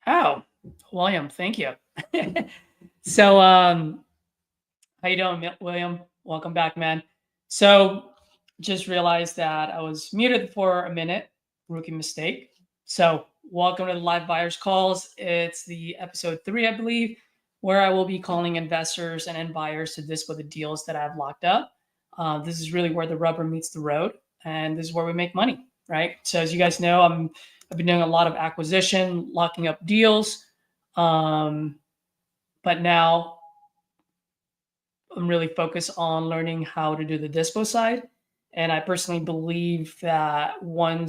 Oh, William, thank you. So, how you doing, William? Welcome back, man. So, just realized that I was muted for a minute. Rookie mistake. So, welcome to the live buyers calls. It's the episode 3, I believe, where I will be calling investors and end buyers to display the deals that I've locked up. This is really where the rubber meets the road, and this is where we make money, right? So, as you guys know, I've been doing a lot of acquisition, locking up deals, but now I'm really focused on learning how to do the dispo side. And I personally believe that everyone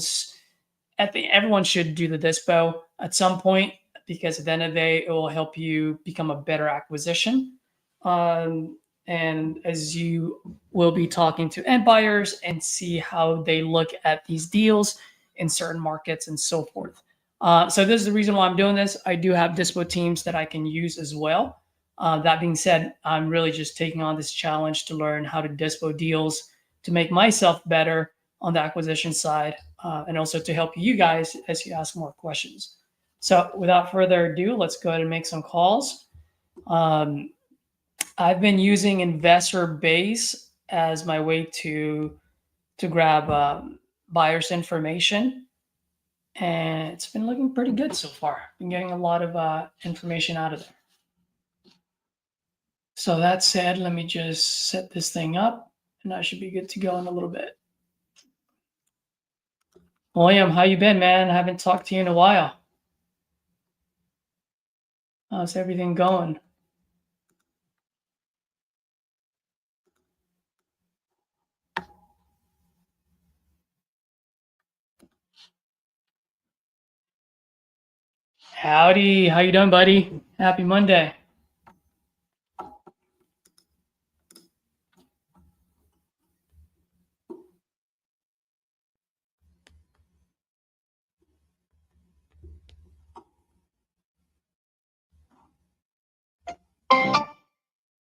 should do the dispo at some point because at the end of the day, it will help you become a better acquisition. And as you will be talking to end buyers and see how they look at these deals in certain markets and so forth. So this is the reason why I'm doing this. I do have dispo teams that I can use as well. That being said, I'm really just taking on this challenge to learn how to dispo deals to make myself better on the acquisition side, and also to help you guys as you ask more questions. So without further ado, let's go ahead and make some calls. I've been using Investor Base as my way to grab buyers information, and it's been looking pretty good so far. Been getting a lot of information out of there. So that said, let me just set this thing up, and I should be good to go in a little bit. William, how you been, man? I haven't talked to you in a while. How's everything going? Howdy, how you doing, buddy? Happy Monday.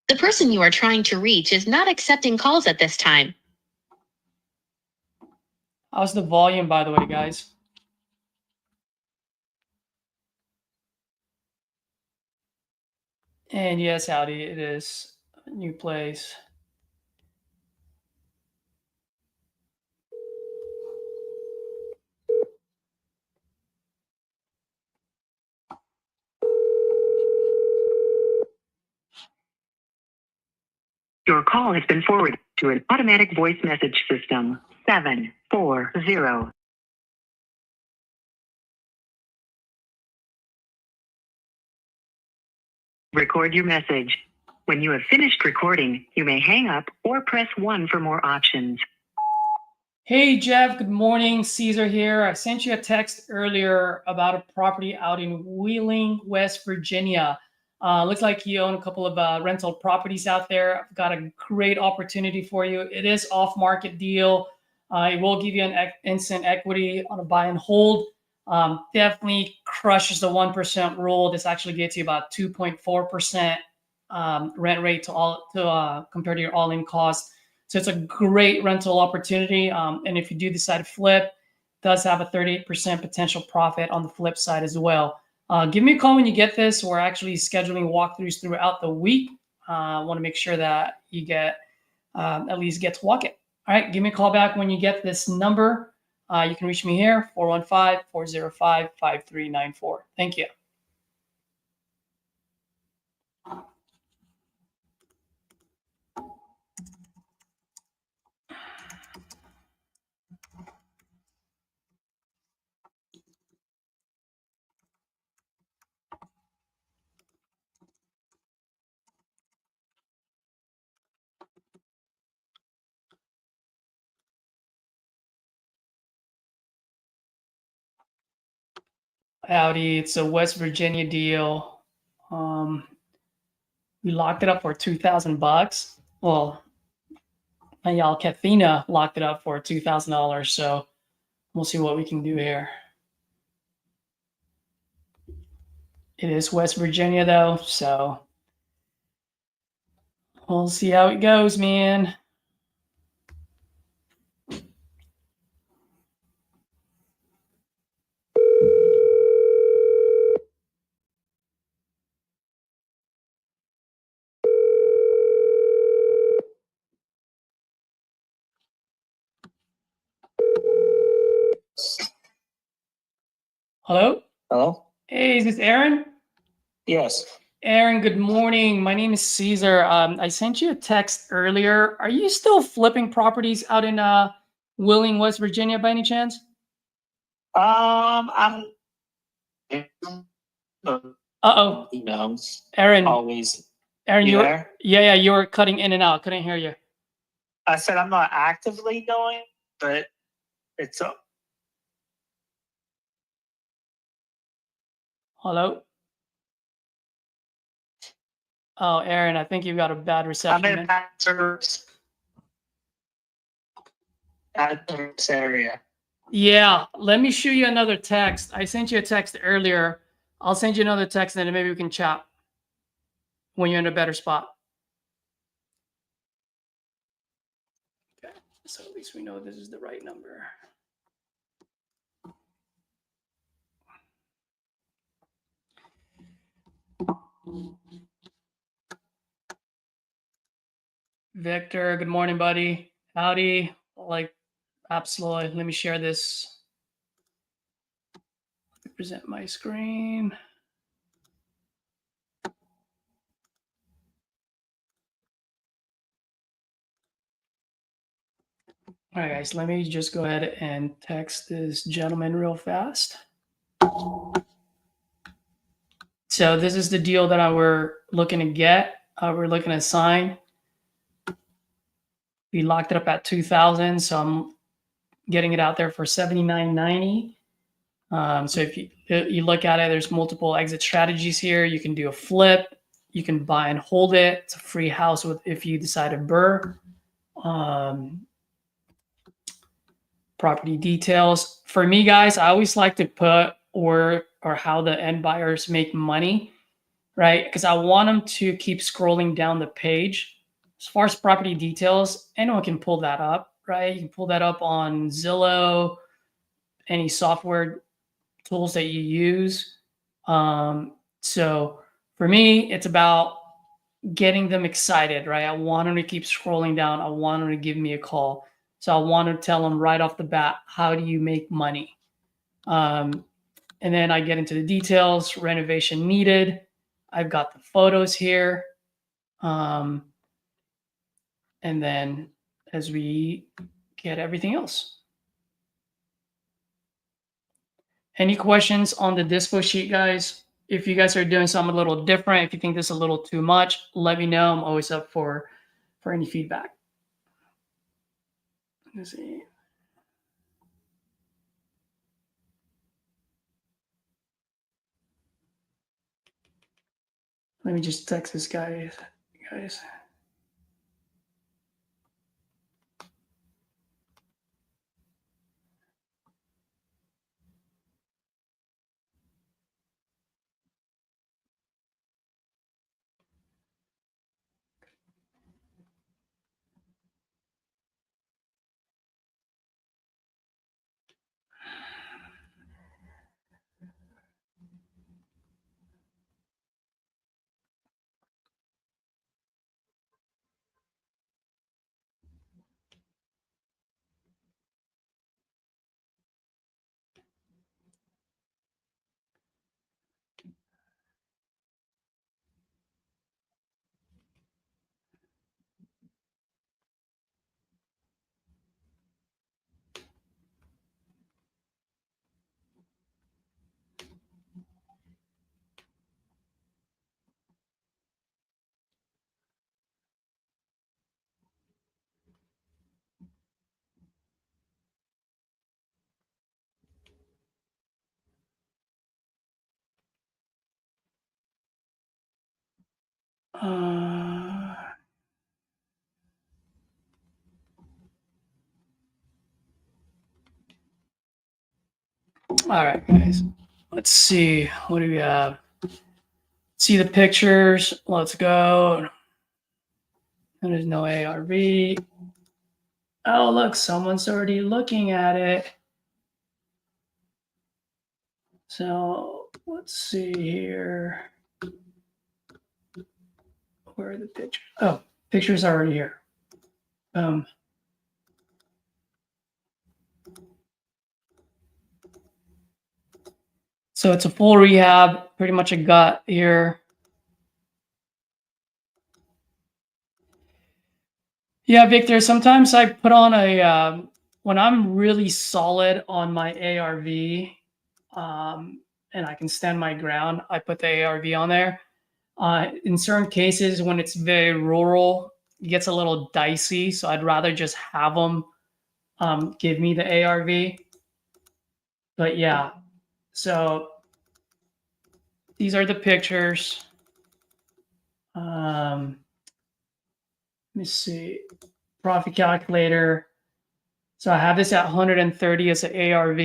The person you are trying to reach is not accepting calls at this time. How's the volume, by the way, guys? And yes, howdy, it is a new place. Your call has been forwarded to an automatic voice message system. 740. Record your message. When you have finished recording, you may hang up or press 1 for more options. Hey, Jeff, good morning. Caesar here. I sent you a text earlier about a property out in Wheeling, West Virginia. Looks like you own a couple of rental properties out there. I've got a great opportunity for you. It is off-market deal. It will give you an instant equity on a buy and hold. Definitely crushes the 1% rule. This actually gets you about 2.4% rent rate compared to your all-in cost. So it's a great rental opportunity. And if you do decide to flip, it does have a 38% potential profit on the flip side as well. Give me a call when you get this. We're actually scheduling walkthroughs throughout the week. I want to make sure that you at least get to walk it. All right, give me a call back when you get this number. You can reach me here, 415-405-5394. Thank you. Howdy, it's a West Virginia deal. We locked it up for $2,000. Well, y'all, Kathina locked it up for $2,000. So we'll see what we can do here. It is West Virginia though, so we'll see how it goes, man. Hello? Hello? Hey, is this Aaron? Yes. Aaron, good morning. My name is Caesar. I sent you a text earlier. Are you still flipping properties out in Wheeling, West Virginia by any chance? I'm Uh-oh. emails Aaron, always. Aaron, You you were, there? yeah, you were cutting in and out. Couldn't hear you. I said I'm not actively going, but it's Hello? Oh, Aaron, I think you've got a bad I'm reception, in a man. bad service area. Yeah, let me shoot you another text. I sent you a text earlier. I'll send you another text and then maybe we can chat when you're in a better spot. Okay, so at least we know this is the right number. Victor, good morning, buddy. Howdy. Like, absolutely. Let me share this. Let me present my screen. All right, guys, let me just go ahead and text this gentleman real fast. So this is the deal that we're looking to get. We're looking to sign. We locked it up at 2,000, so I'm getting it out there for $79.90. So if you look at it, there's multiple exit strategies here. You can do a flip. You can buy and hold it. It's a free house with if you decide to burr. Property details. For me, guys, I always like to put or how the end buyers make money, right? Because I want them to keep scrolling down the page. As far as property details, anyone can pull that up, right? You can pull that up on Zillow, any software tools that you use. So for me, it's about getting them excited, right? I want them to keep scrolling down. I want them to give me a call. So I want to tell them right off the bat, how do you make money? And then I get into the details, renovation needed. I've got the photos here. And then as we get everything else. Any questions on the dispo sheet, guys? If you guys are doing something a little different, if you think this is a little too much, let me know. I'm always up for any feedback. Let's see. Let me just text this guy, guys. All right, guys. Let's see. What do we have? See the pictures. Let's go. There's no ARV. Oh, look, someone's already looking at it. So let's see here. Where are the pictures? Oh, pictures are already here. So it's a full rehab, pretty much a gut here. Yeah, Victor, sometimes I put on a, when I'm really solid on my ARV, and I can stand my ground, I put the ARV on there. In certain cases, when it's very rural, it gets a little dicey. So I'd rather just have them give me the ARV. But yeah, so these are the pictures. Let me see, profit calculator. So I have this at 130 as an ARV,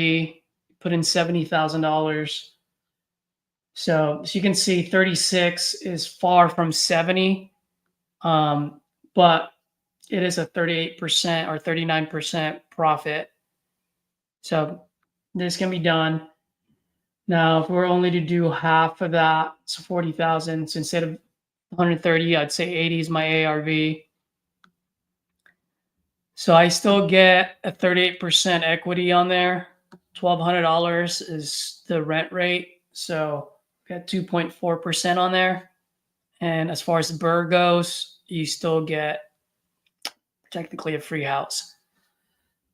put in $70,000. So as you can see, 36 is far from 70, but it is a 38% or 39% profit. So this can be done. Now, if we're only to do half of that, it's 40,000. So instead of 130, I'd say 80 is my ARV. So I still get a 38% equity on there. $1,200 is the rent rate. So got 2.4% on there. And as far as the BRRRR goes, you still get technically a free house.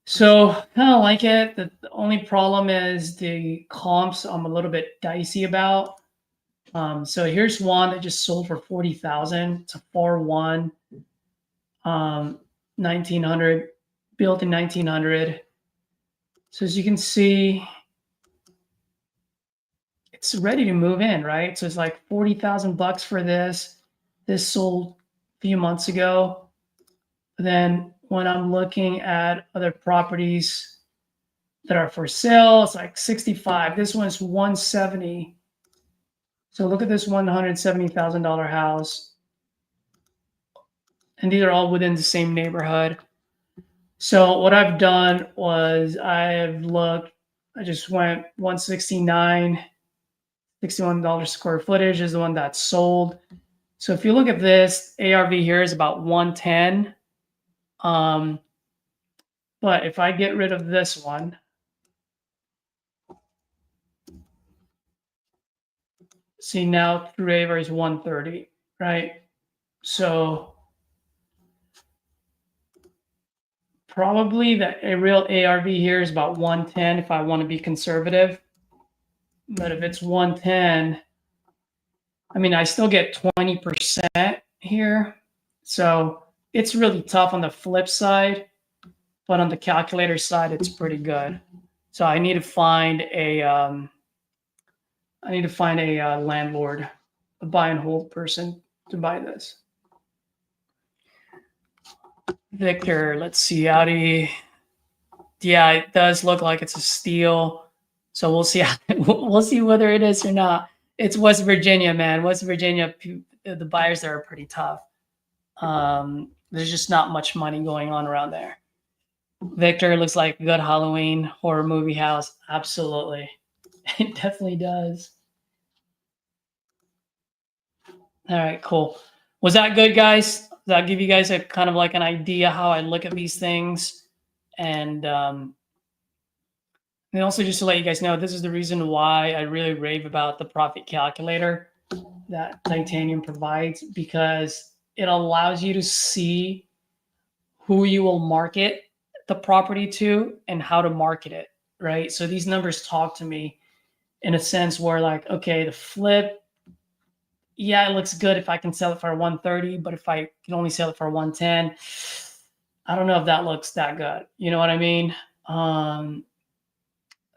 So I kind of like it. The only problem is the comps I'm a little bit dicey about. So here's one that just sold for 40,000. It's a 4-1, 1900, built in 1900. So as you can see, it's ready to move in, right? So it's like 40,000 bucks for this. This sold a few months ago. Then when I'm looking at other properties that are for sale, it's like 65. This one's 170. So look at this $170,000 house. And these are all within the same neighborhood. So what I've done was I just went 169, $61 square footage is the one that's sold. So if you look at this, ARV here is about 110. But if I get rid of this one, see now through AVR is 130, right? So probably a real ARV here is about 110 if I want to be conservative. But if it's 110, I mean, I still get 20% here. So it's really tough on the flip side, but on the calculator side, it's pretty good. So I need to find a landlord, a buy and hold person to buy this. Victor, let's see, Audi. Yeah, it does look like it's a steal. So we'll see. We'll see whether it is or not. It's West Virginia, man. West Virginia, the buyers there are pretty tough. There's just not much money going on around there. Victor, looks like a good Halloween horror movie house. Absolutely. It definitely does. All right, cool. Was that good, guys? Does that give you guys a kind of like an idea how I look at these things? And also just to let you guys know, this is the reason why I really rave about the profit calculator that Titanium provides, because it allows you to see who you will market the property to and how to market it, right? So these numbers talk to me in a sense where like, okay, the flip, yeah, it looks good if I can sell it for 130, but if I can only sell it for 110, I don't know if that looks that good. You know what I mean?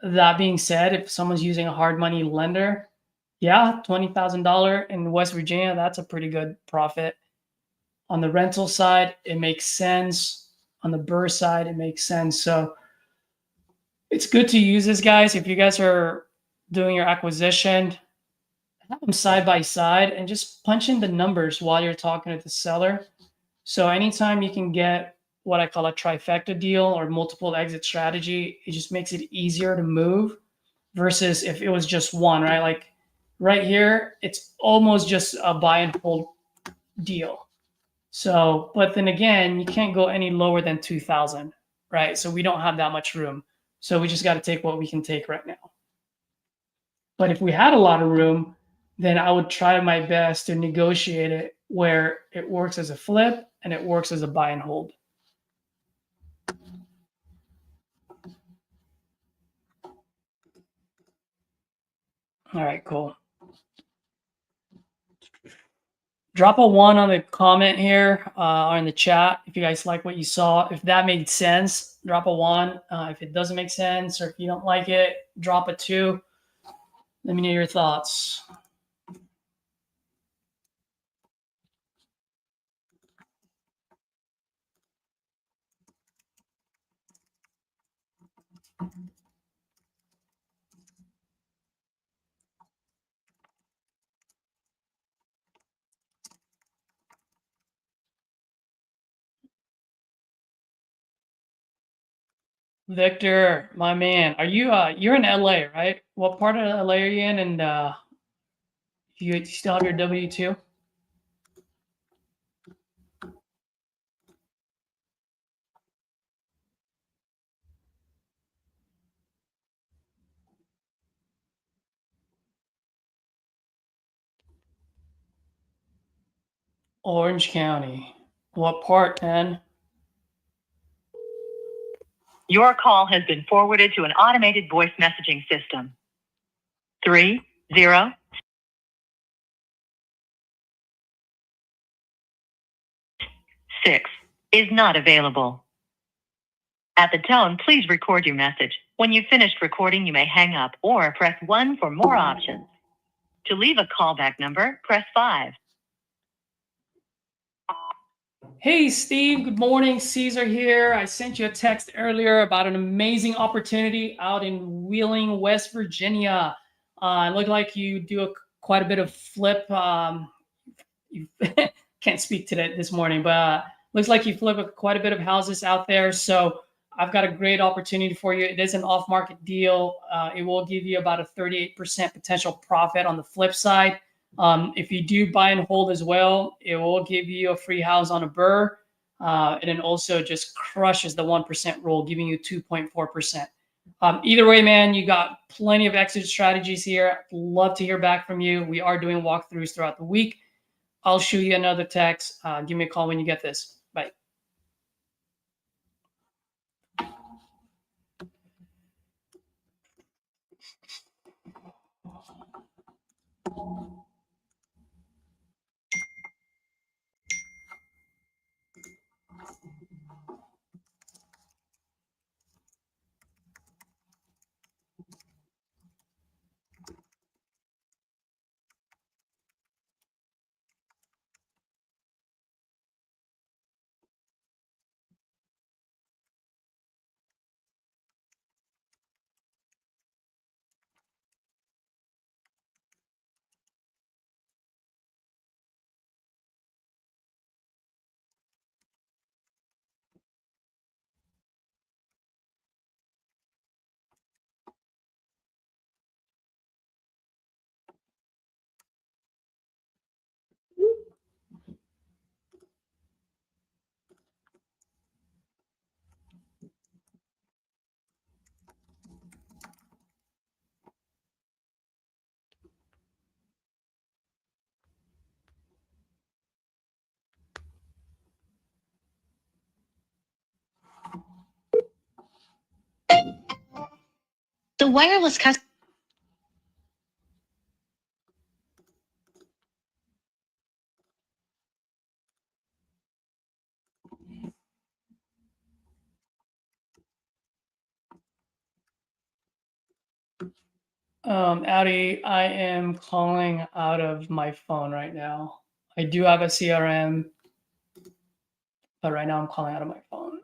That being said, if someone's using a hard money lender, yeah, $20,000 in West Virginia, that's a pretty good profit. On the rental side, it makes sense. On the BRRRR side, it makes sense. So it's good to use this, guys. If you guys are doing your acquisition, have them side by side and just punch in the numbers while you're talking to the seller. So anytime you can get what I call a trifecta deal or multiple exit strategy, it just makes it easier to move versus if it was just one, right? Like right here, it's almost just a buy and hold deal. So, but then again, you can't go any lower than 2,000, right? So we don't have that much room. So we just got to take what we can take right now. But if we had a lot of room, then I would try my best to negotiate it where it works as a flip and it works as a buy and hold. All right, cool. Drop a 1 on the comment here or in the chat if you guys like what you saw. If that made sense, drop a 1. If it doesn't make sense or if you don't like it, drop a 2. Let me know your thoughts. Victor, my man, are you you're in LA, right? What part of LA are you in? And you still have your W-2? Orange County. What part, man? Your call has been forwarded to an automated voice messaging system. 30 6 is not available. At the tone, please record your message. When you've finished recording, you may hang up or press 1 for more options. To leave a callback number, press 5. Hey, Steve. Good morning. Caesar here. I sent you a text earlier about an amazing opportunity out in Wheeling, West Virginia. It looked like you do quite a bit of flip. You can't speak to that this morning, but looks like you flip quite a bit of houses out there. So I've got a great opportunity for you. It is an off-market deal. It will give you about a 38% potential profit on the flip side. If you do buy and hold as well, it will give you a free house on a burr. And then also just crushes the 1% rule, giving you 2.4%. Either way, man, you got plenty of exit strategies here. Love to hear back from you. We are doing walkthroughs throughout the week. I'll shoot you another text. Give me a call when you get this. Bye. The wireless customer. Audi, I am calling out of my phone right now. I do have a CRM, but right now I'm calling out of my phone.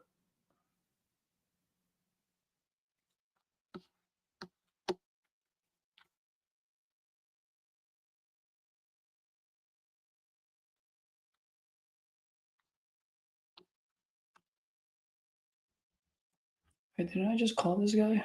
Wait, didn't I just call this guy?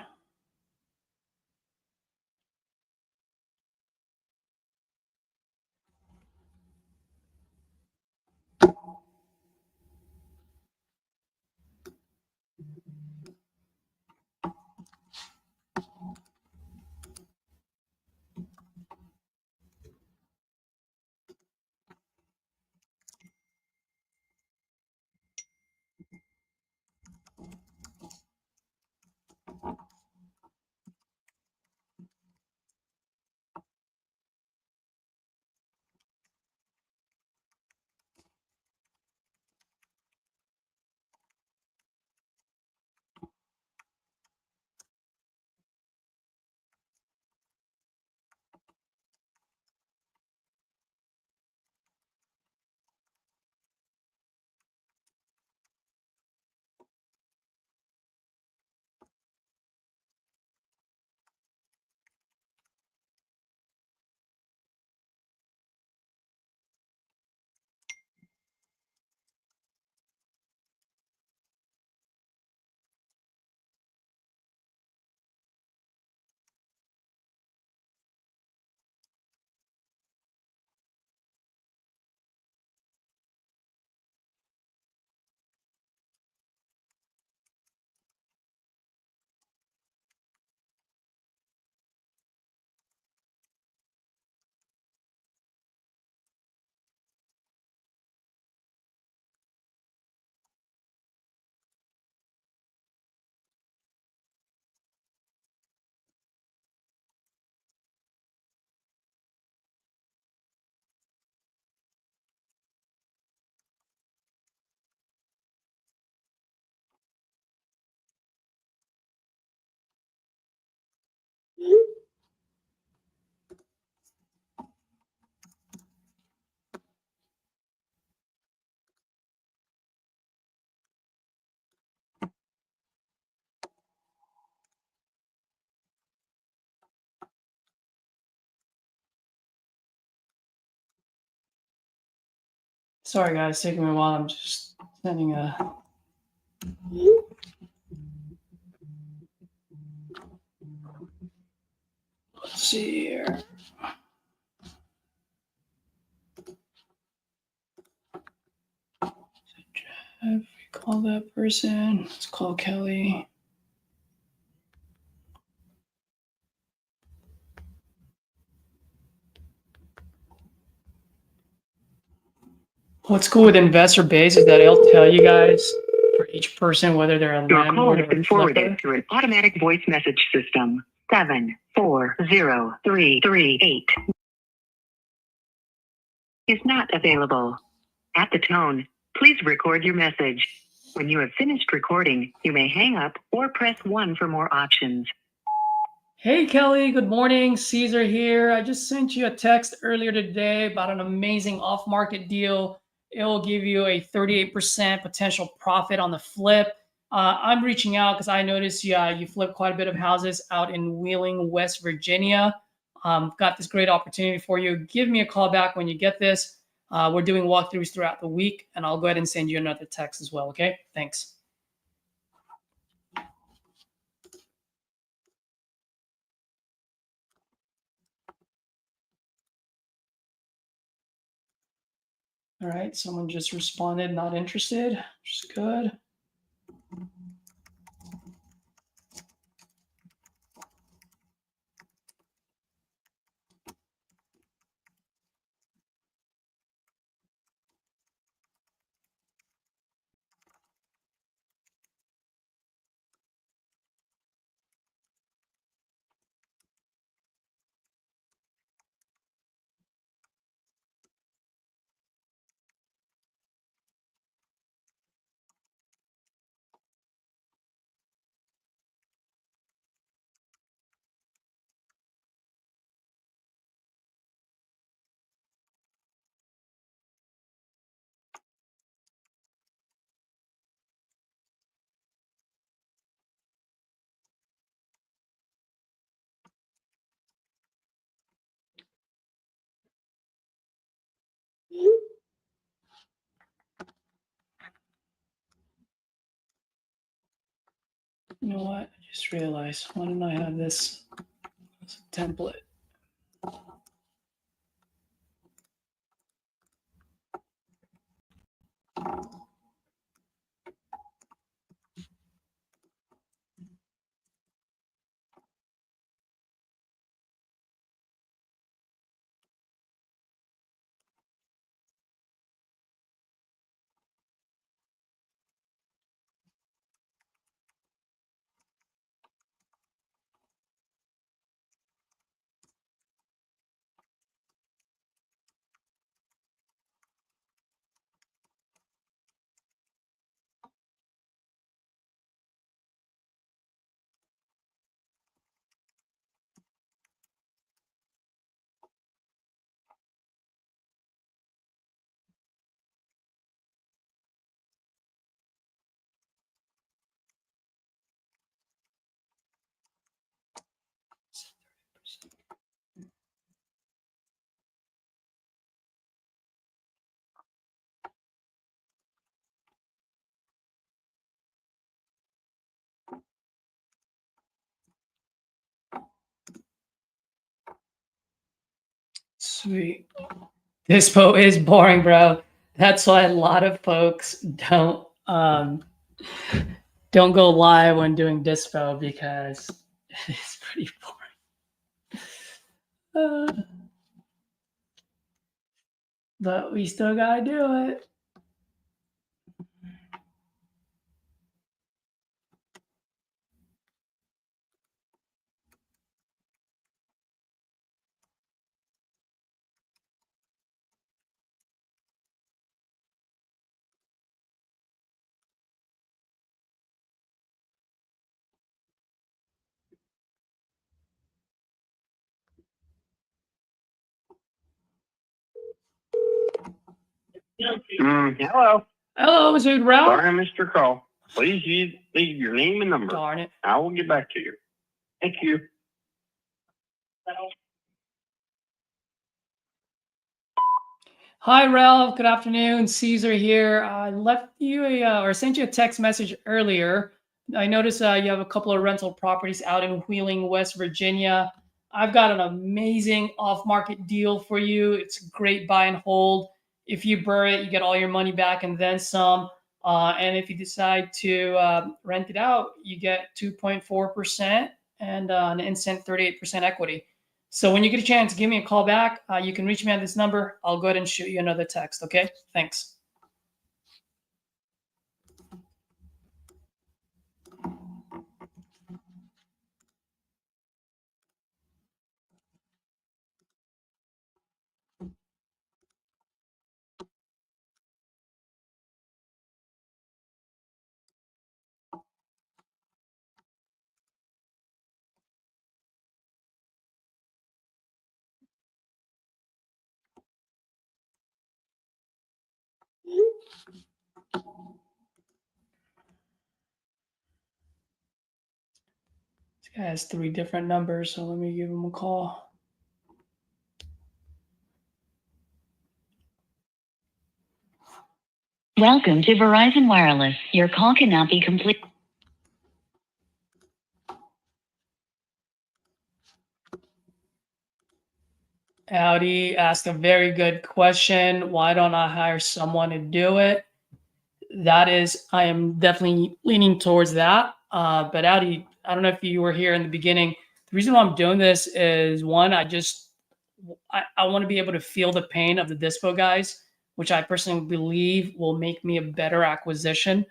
Sorry, guys, taking me a while. I'm just sending a. Let's see here. Have we call that person? Let's call Kelly. What's cool with investor base is that it'll tell you guys for each person whether they're a Your call landlord has or been a flipper. forwarded to an automatic voice message system. 740338 is not available. At the tone, please record your message. When you have finished recording, you may hang up or press 1 for more options. Hey Kelly, good morning. Caesar here. I just sent you a text earlier today about an amazing off-market deal. It will give you a 38% potential profit on the flip. I'm reaching out because I noticed you flip quite a bit of houses out in Wheeling, West Virginia. Got this great opportunity for you. Give me a call back when you get this. We're doing walkthroughs throughout the week, and I'll go ahead and send you another text as well, okay? Thanks. All right, someone just responded, not interested, which is good. You know what? I just realized, why didn't I have this as a template? Sweet. Dispo is boring, bro. That's why a lot of folks don't go live when doing dispo because it's pretty boring. But we still gotta do it. Hello. Hello, is it Ralph? Sorry I missed your call. Please leave your name and number. Darn it. I will get back to you. Thank you. Hi, Ralph. Good afternoon. Caesar here. I left you or sent you a text message earlier. I noticed you have a couple of rental properties out in Wheeling, West Virginia. I've got an amazing off-market deal for you. It's a great buy and hold. If you burr it, you get all your money back and then some. And if you decide to rent it out, you get 2.4% and an instant 38% equity. So when you get a chance, give me a call back. You can reach me on this number. I'll go ahead and shoot you another text. Okay. Thanks. This guy has 3 different numbers, so let me give him a call. Welcome to Verizon Wireless. Your call cannot be complete. Audi asked a very good question. Why don't I hire someone to do it? I am definitely leaning towards that. But Audi, I don't know if you were here in the beginning. The reason why I'm doing this is one, I want to be able to feel the pain of the dispo guys, which I personally believe will make me a better acquisition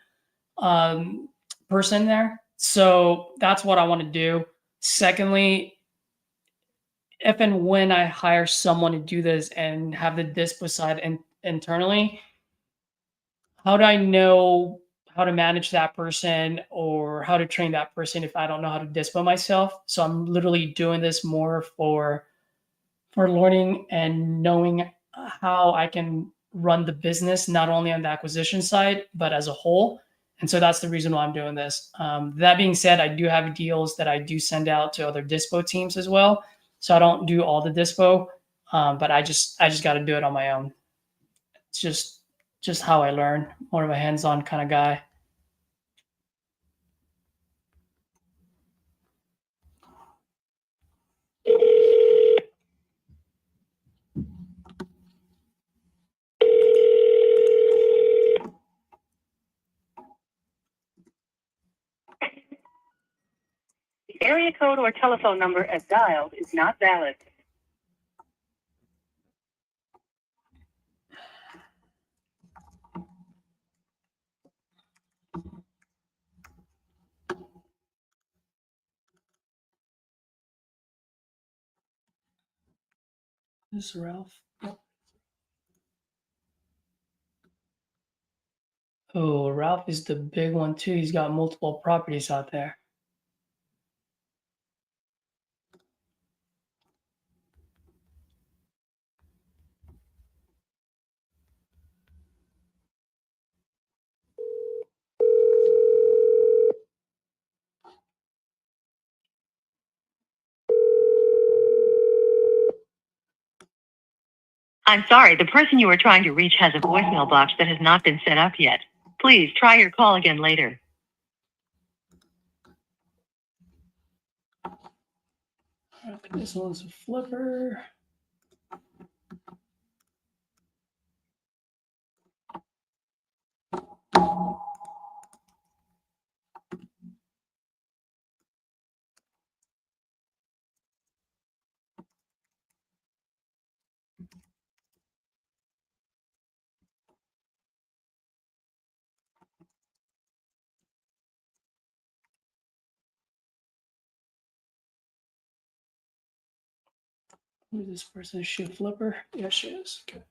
person there. So that's what I want to do. Secondly, if and when I hire someone to do this and have the dispo side internally, how do I know how to manage that person or how to train that person if I don't know how to dispo myself? So I'm literally doing this more for learning and knowing how I can run the business, not only on the acquisition side, but as a whole. And so that's the reason why I'm doing this. That being said, I do have deals that I do send out to other dispo teams as well. So I don't do all the dispo, but I just got to do it on my own. It's just how I learn. More of a hands-on kind of guy. The area code or telephone number as dialed is not valid. This is Ralph. Yep. Oh, Ralph is the big one too. He's got multiple properties out there. I'm sorry, the person you are trying to reach has a voicemail box that has not been set up yet. Please try your call again later. Okay, this one's a flipper. Who is this person? Is she a flipper? Yeah, she is. Okay.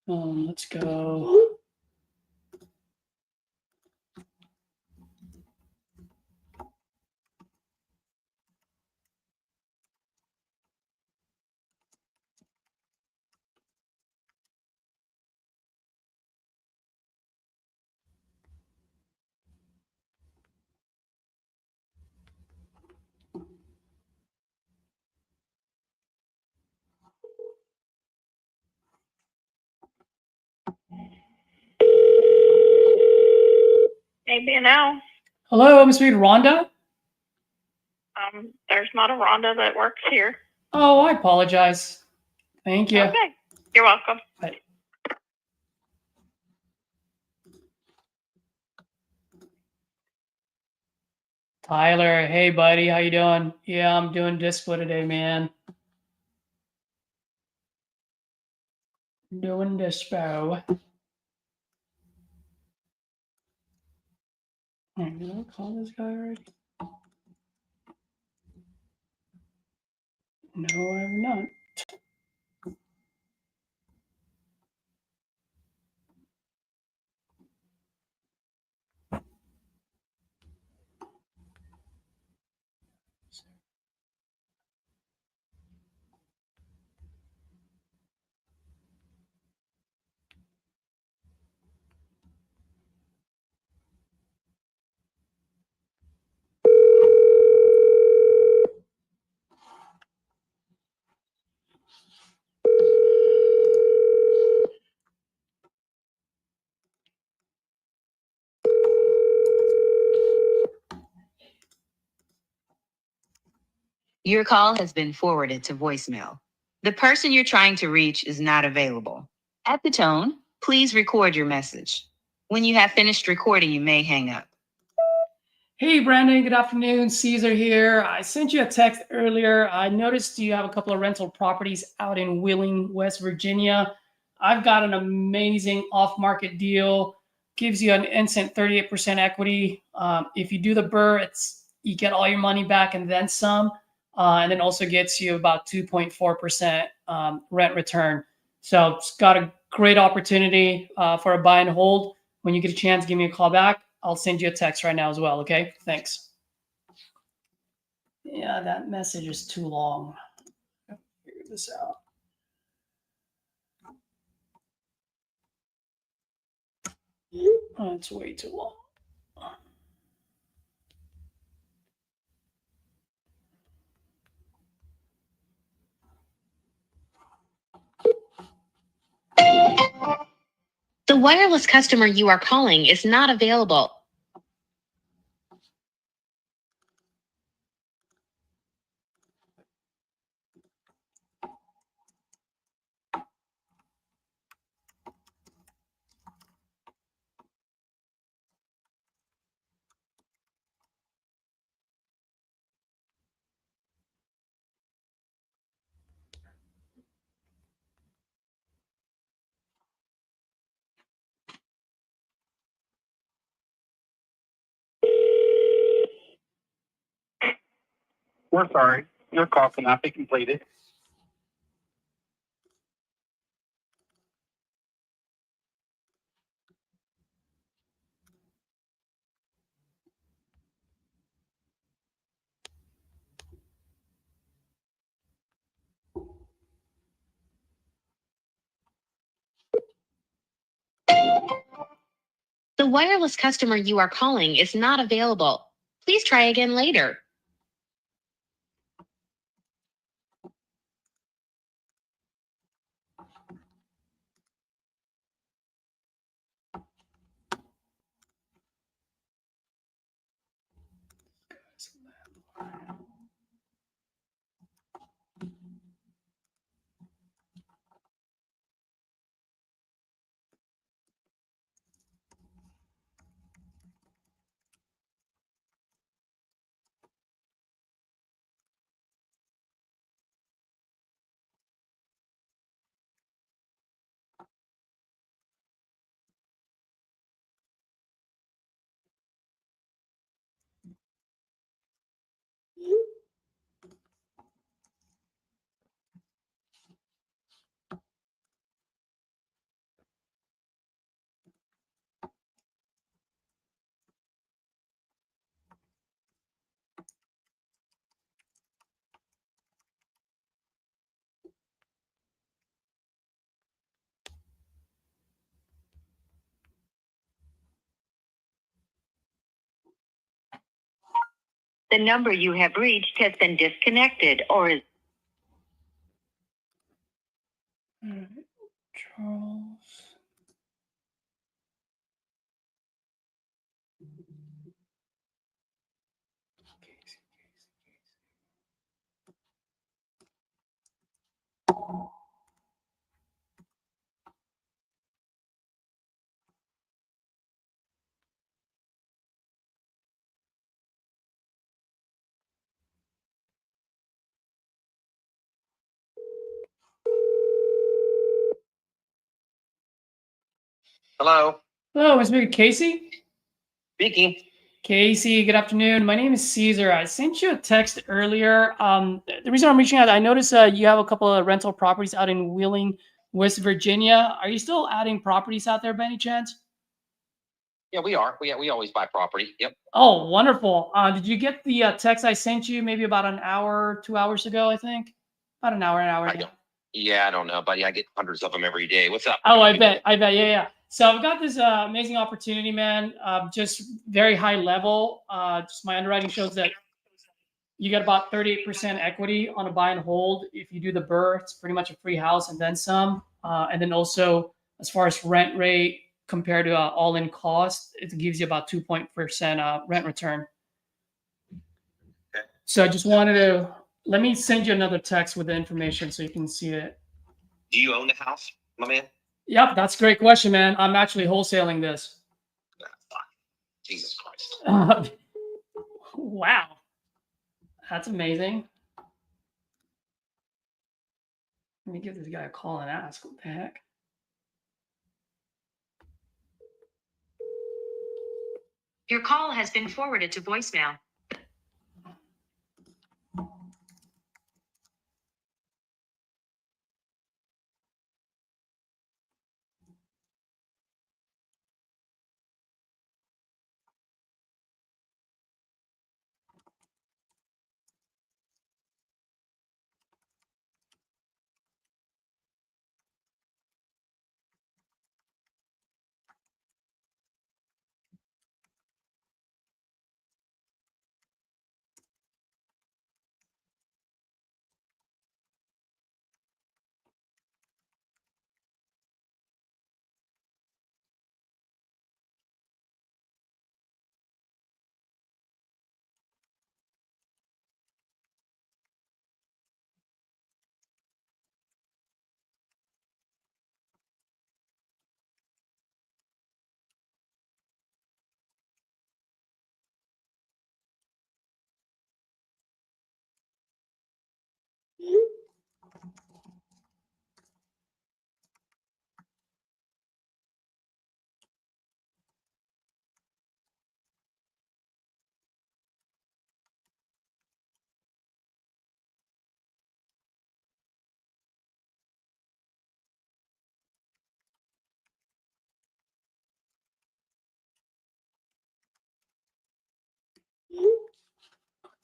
Let's go. B&O. Hello, I'm speaking to Rhonda. There's not a Rhonda that works here. Oh, I apologize. Thank you. Okay. You're welcome. Bye. Tyler, hey buddy, how you doing? Yeah, I'm doing dispo today, man. Doing dispo. Did I call this guy already? No, I have not. Your call has been forwarded to voicemail. The person you're trying to reach is not available. At the tone, please record your message. When you have finished recording, you may hang up. Hey, Brandon, good afternoon. Caesar here. I sent you a text earlier. I noticed you have a couple of rental properties out in Wheeling, West Virginia. I've got an amazing off-market deal. Gives you an instant 38% equity. If you do the BRRRR, you get all your money back and then some. And then also gets you about 2.4% rent return. So it's got a great opportunity for a buy and hold. When you get a chance, give me a call back. I'll send you a text right now as well, okay? Thanks. Yeah, that message is too long. Figure this out. Oh, it's way too long. The wireless customer you are calling is not available. We're sorry. Your call cannot be completed. The wireless customer you are calling is not available. Please try again later. The number you have reached has been disconnected or is All right, Charles. Hello, Hello, Mr. Casey. speaking. Casey, good afternoon. My name is Caesar. I sent you a text earlier. The reason I'm reaching out, I noticed you have a couple of rental properties out in Wheeling, West Virginia. Are you still adding properties out there by any chance? Yeah, we are. We always buy property. Yep. Oh, wonderful. Did you get the text I sent you maybe about an hour, 2 hours ago, I think? About an hour I and a don't. half. Yeah, I don't know, buddy. I get hundreds of them every day. What's up? Oh, I bet. Yeah, yeah. So I've got this amazing opportunity, man. Just very high level. Just my underwriting shows that you get about 38% equity on a buy and hold. If you do the BRRRR, it's pretty much a free house and then some. And then also, as far as rent rate compared to all-in cost, it gives you about 2% rent return. Okay. So I just wanted to let me send you another text with the information so you can see it. Do you own the house, my man? Yep, that's a great question, man. I'm actually wholesaling this. Ah, fuck. Jesus Christ. Wow, that's amazing. Let me give this guy a call and ask what the heck. Your call has been forwarded to voicemail.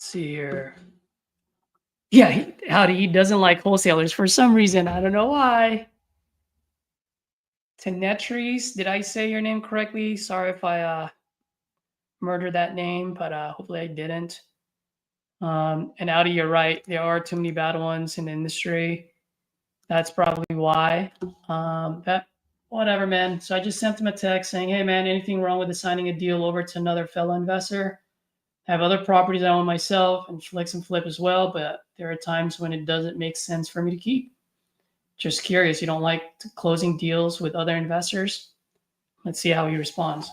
Let's see here. Yeah, he doesn't like wholesalers for some reason. I don't know why. Tenetries, did I say your name correctly? Sorry if I murdered that name, but hopefully I didn't. And Audi, you're right. There are too many bad ones in the industry. That's probably why. That whatever, man. So I just sent him a text saying, "Hey, man, anything wrong with assigning a deal over to another fellow investor? I have other properties I own myself and flex and flip as well, but there are times when it doesn't make sense for me to keep. Just curious, you don't like closing deals with other investors?" Let's see how he responds.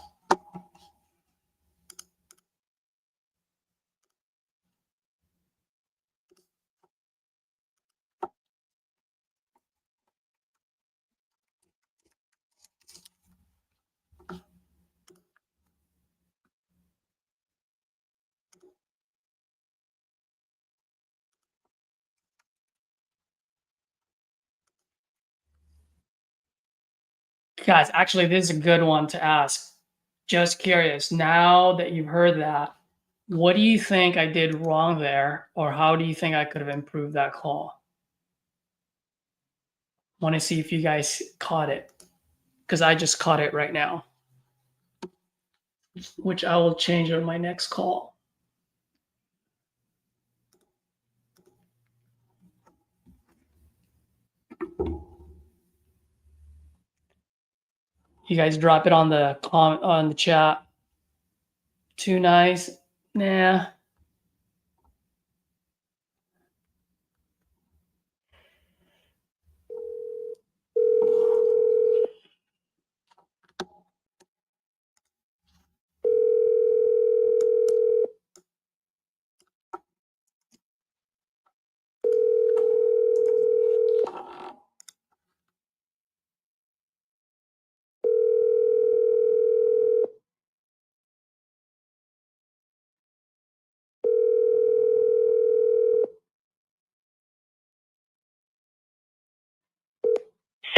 Guys, actually, this is a good one to ask. Just curious, now that you've heard that, what do you think I did wrong there, or how do you think I could have improved that call? Want to see if you guys caught it, because I just caught it right now, which I will change on my next call. You guys drop it on the chat. Too nice? Nah.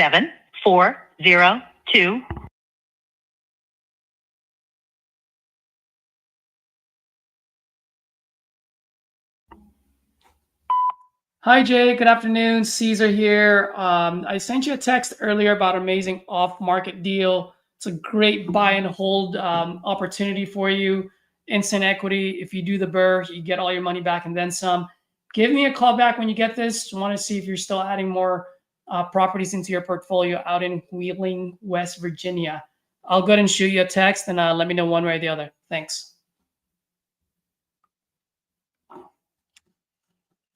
7402. Hi, Jay. Good afternoon. Caesar here. I sent you a text earlier about an amazing off-market deal. It's a great buy and hold opportunity for you. Instant equity. If you do the BRRRR, you get all your money back and then some. Give me a call back when you get this. I want to see if you're still adding more properties into your portfolio out in Wheeling, West Virginia. I'll go ahead and shoot you a text and let me know one way or the other. Thanks.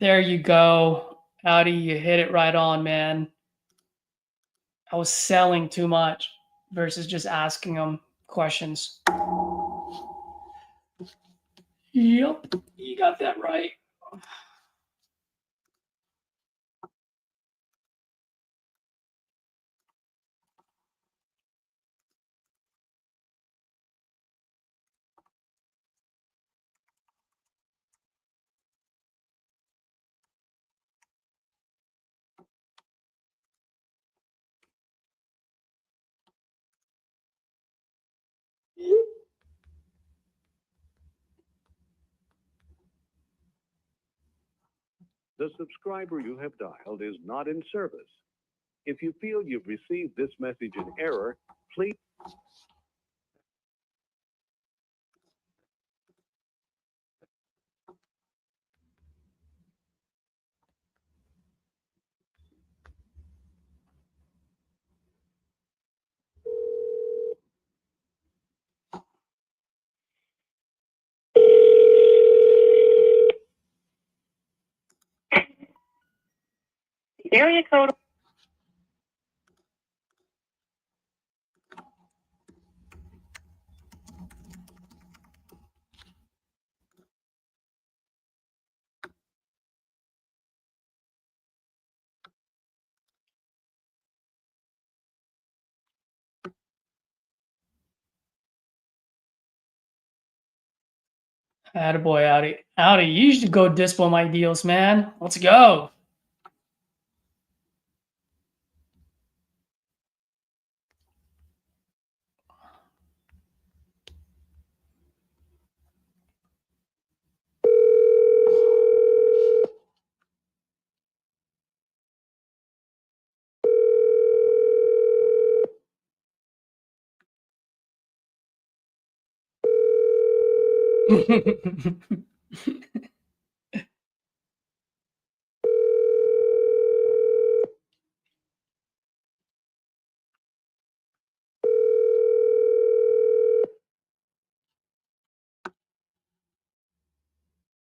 There you go. Howdy, you hit it right on, man. I was selling too much versus just asking them questions. Yep, you got that right. The subscriber you have dialed is not in service. If you feel you've received this message in error, please. The area code. Attaboy, Audi. Audi, you should go dispo my deals, man. Let's go.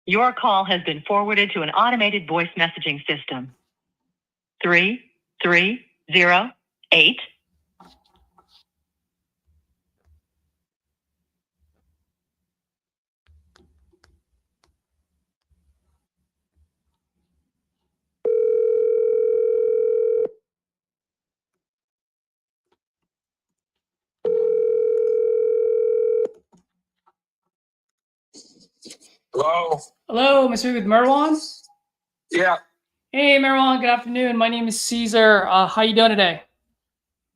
Your call has been forwarded to an automated voice messaging system. 3308. Hello? Hello, Mr. with Merwan. Yeah, Hey, Merwan. Good afternoon. My name is Caesar. How you doing today?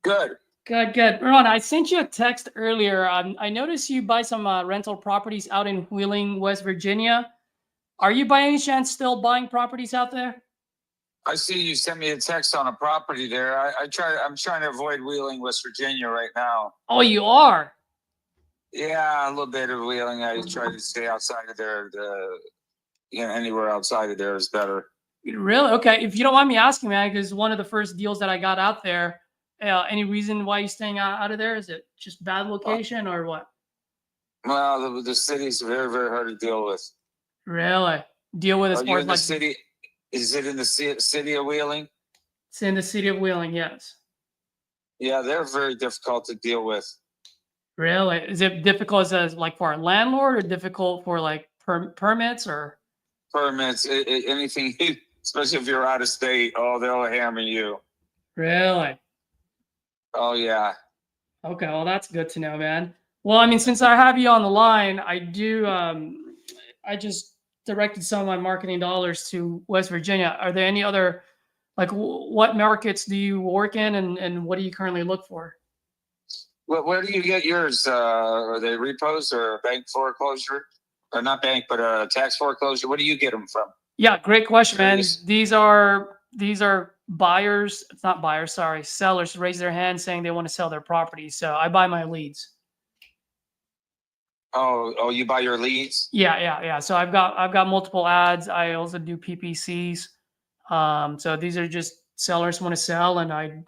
good. Good, good. Merwan, I sent you a text earlier. I noticed you buy some rental properties out in Wheeling, West Virginia. Are you by any chance still buying properties out there? I see you sent me a text on a property there. I'm trying to avoid Wheeling, West Virginia right now. Oh, you are? Yeah, a little bit of Wheeling. I try to stay outside of there. Anywhere outside of there is better. Really? Okay. If you don't mind me asking, man, because one of the first deals that I got out there, any reason why you're staying out of there? Is it just bad location or what? Well, the city's very, very hard to deal with. Really? Deal with as Are far you as in the like city? Is it in the city of Wheeling? it's in the city of Wheeling, yes. Yeah, they're very difficult to deal with. Really? Is it difficult as like for a landlord or difficult for like permits or Permits, anything, especially if you're out of state. Oh, they'll hammer you. really? Oh, yeah. Okay, well that's good to know, man. Well, I mean, since I have you on the line, I just directed some of my marketing dollars to West Virginia. Are there any other Like, what markets do you work in, and what do you currently look for? Where do you get yours? Are they repos or bank foreclosure? Or not bank, but tax foreclosure? Where do you get them from? Yeah, great question, man. Curious. These are buyers. It's not buyers. Sorry, sellers raise their hand saying they want to sell their property. So I buy my leads. Oh, you buy your leads? Yeah. So I've got multiple ads. I also do PPCs. So these are just sellers want to sell, and I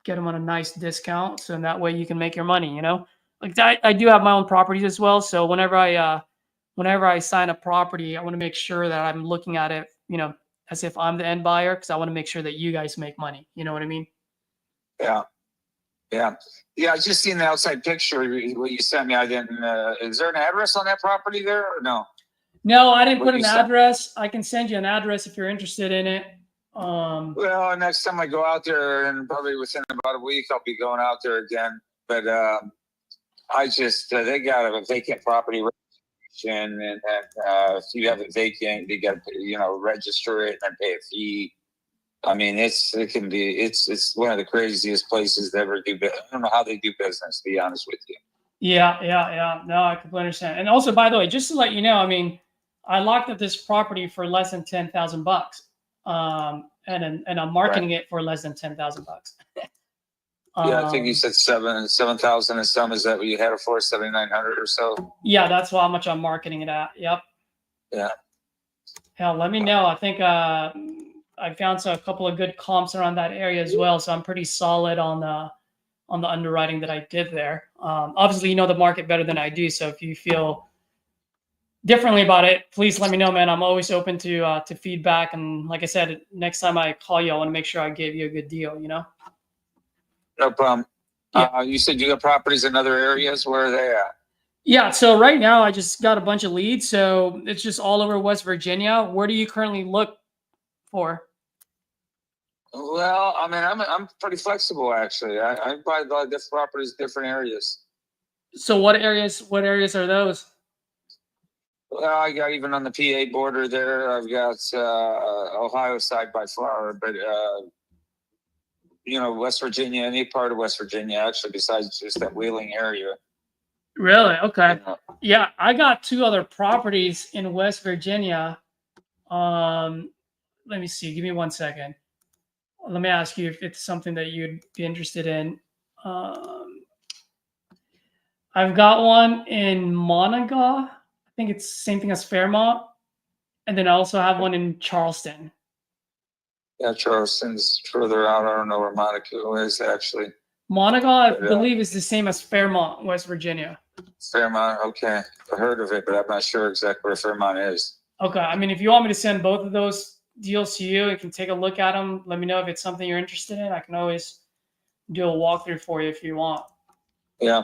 get them on a nice discount. So that way you can make your money. You know, like I do have my own properties as well. So whenever I sign a property, I want to make sure that I'm looking at it, you know, as if I'm the end buyer, because I want to make sure that you guys make money. You know what I mean? Yeah. I just seen the outside picture what you sent me. I didn't. Is there an address on that property there or no? No, I didn't What put you an sent? address. I can send you an address if you're interested in it. Well, next time I go out there, and probably within about a week, I'll be going out there again. But I just they got a vacant property registration, and if you have it vacant, you got to register it and pay a fee. I mean, it's one of the craziest places to ever do business. I don't know how they do business, to be honest with you. Yeah. No, I completely understand. And also, by the way, just to let you know, I mean, I locked up this property for less than $10,000. And I'm marketing it for less than $10,000. Yeah, I think you said 7,000 and some. Is that what you had it for? 7,900 or so? Yeah, that's how much I'm marketing it at. Yep. Yeah. Hell, let me know. I think I found a couple of good comps around that area as well, so I'm pretty solid on the underwriting that I did there. Obviously, you know the market better than I do, so if you feel differently about it, please let me know, man. I'm always open to feedback, and like I said, next time I call you, I want to make sure I gave you a good deal. You know. No problem. Yeah. You said you got properties in other areas. Where are they at? Yeah, so right now I just got a bunch of leads, so it's just all over West Virginia. Where do you currently look for? Well, I mean, I'm pretty flexible actually. I buy a lot of different properties, different areas. So what areas? What areas are those? Well, I got even on the PA border there. I've got Ohio side by far, but West Virginia, any part of West Virginia, actually, besides just that Wheeling area. Really? Okay. You know. Yeah, I got 2 other properties in West Virginia. Let me see. Give me 1 second. Let me ask you if it's something that you'd be interested in. I've got one in Monaga. I think it's the same thing as Fairmont. And then I also have one in Charleston. Yeah, Charleston's further out. I don't know where Monaco is actually. Monaga, I believe, is the same as Fairmont, West Virginia. Fairmont, okay. I heard of it, but I'm not sure exactly where Fairmont is. Okay. I mean, if you want me to send both of those deals to you, you can take a look at them. Let me know if it's something you're interested in. I can always do a walkthrough for you if you want. Yeah.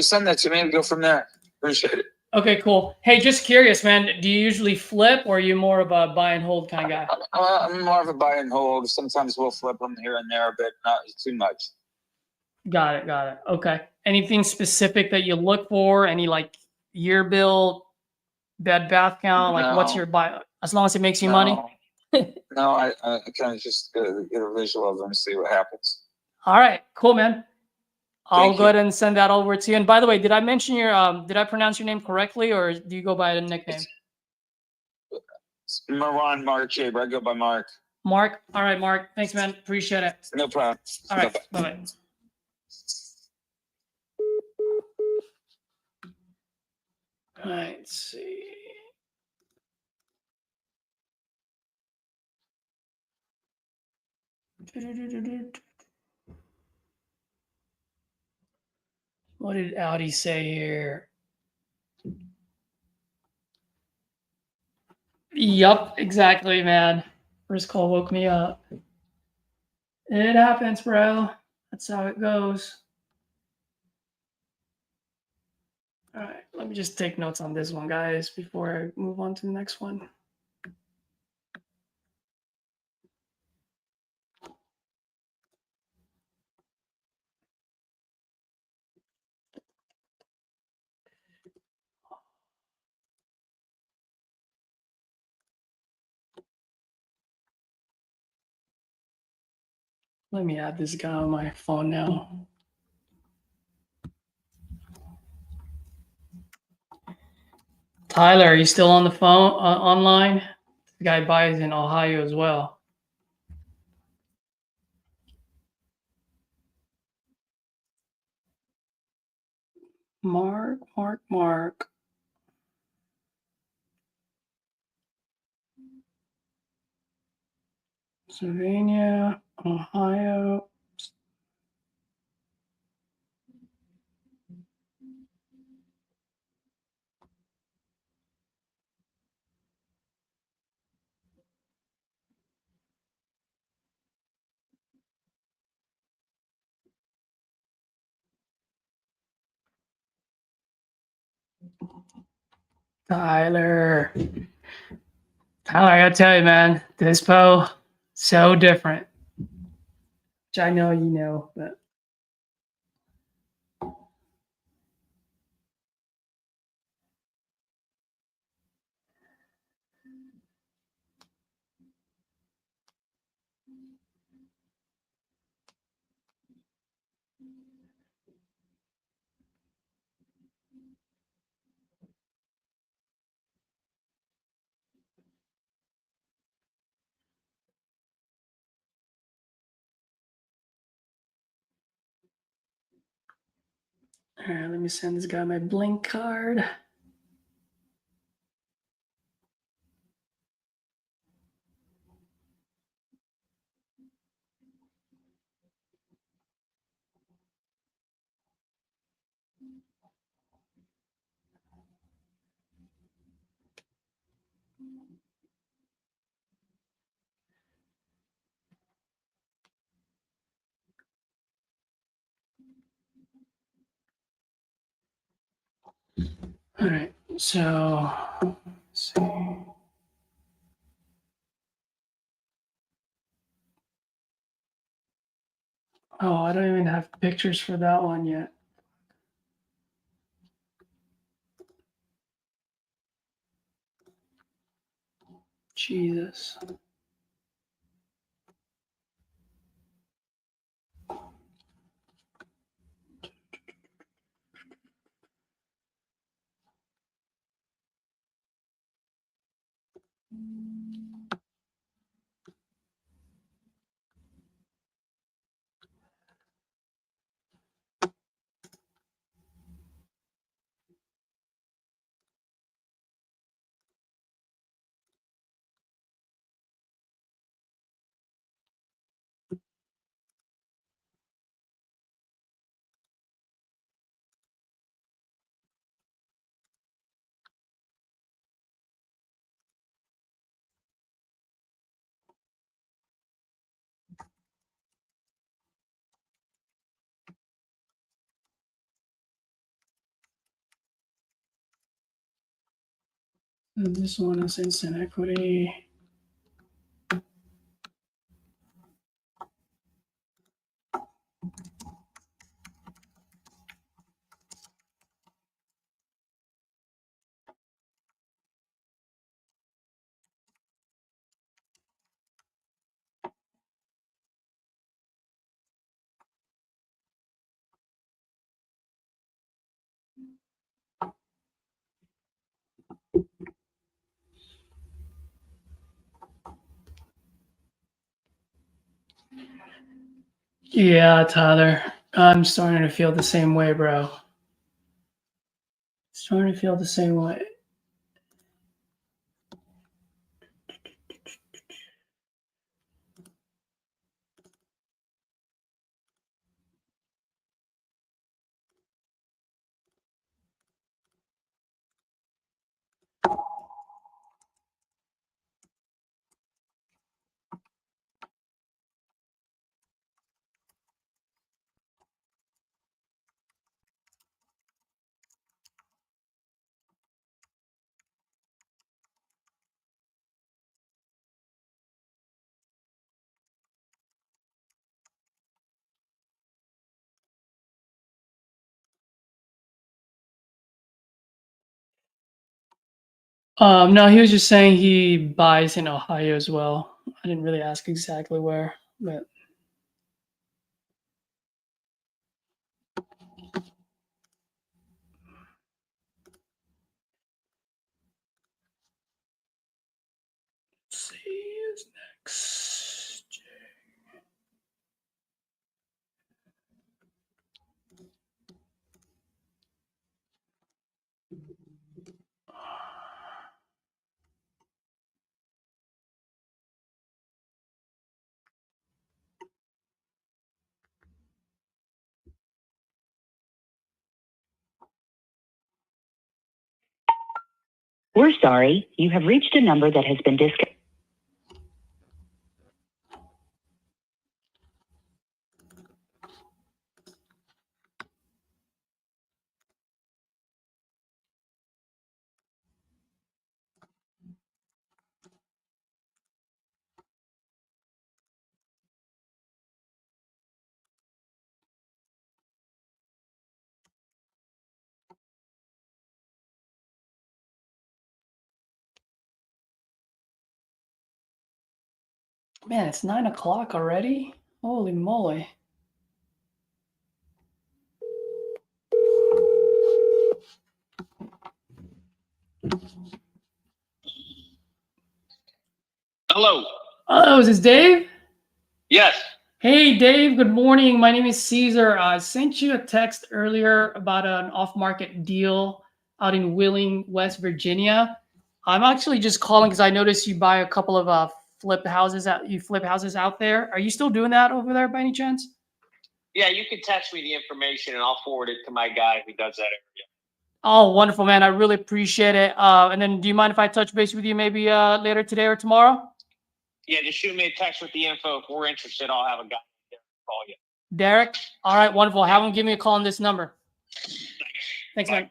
Send that to me and go from there. Appreciate it. Okay, cool. Hey, just curious, man. Do you usually flip, or are you more of a buy and hold kind of guy? I'm more of a buy and hold. Sometimes we'll flip them here and there, but not too much. Got it. Okay. Anything specific that you look for? Any like year bill, bed bath count? Like, what's your buy? As long as it makes you money. No, I kind of just get a visual of them and see what happens. All right, cool, man. I'll Thank go you. ahead and send that over to you. And by the way, did I mention did I pronounce your name correctly, or do you go by a nickname? It's Marwan Mark Shaber. I go by Mark. Mark. All right, Mark. Thanks, man. Appreciate it. No problem. All right. Bye-bye. Bye-bye. All right, let's see. What did Audi say here? Yup, exactly, man. First call woke me up. It happens, bro. That's how it goes. All right, let me just take notes on this one, guys, before I move on to the next one. Let me add this guy on my phone now. Tyler, are you still on the phone, online? The guy buys in Ohio as well. Mark. Pennsylvania, Ohio. Tyler, I gotta tell you, man, this Dispo, so different. Which I know you know, but all right, let me send this guy my Blink card. All right, so let's see. Oh, I don't even have pictures for that one yet. Jesus. And this one is instant equity. Yeah, Tyler, I'm starting to feel the same way, bro. Starting to feel the same way. No, he was just saying he buys in Ohio as well. I didn't really ask exactly where, but is next? We're sorry, you have reached a number that has been disconnected. Man, it's 9 o'clock already. Holy moly. Hello. Oh, is this Dave? Yes. Hey, Dave, good morning. My name is Caesar. I sent you a text earlier about an off-market deal out in Wheeling, West Virginia. I'm actually just calling because I noticed you buy a couple of flip houses out there. Are you still doing that over there by any chance? Yeah, you can text me the information and I'll forward it to my guy who does that area. Oh, wonderful, man. I really appreciate it. And then do you mind if I touch base with you maybe later today or tomorrow? Yeah, just shoot me a text with the info. If we're interested, I'll have a guy there call you. Derek? All right, wonderful. Have him give me a call on this number. Thanks, Bye. man.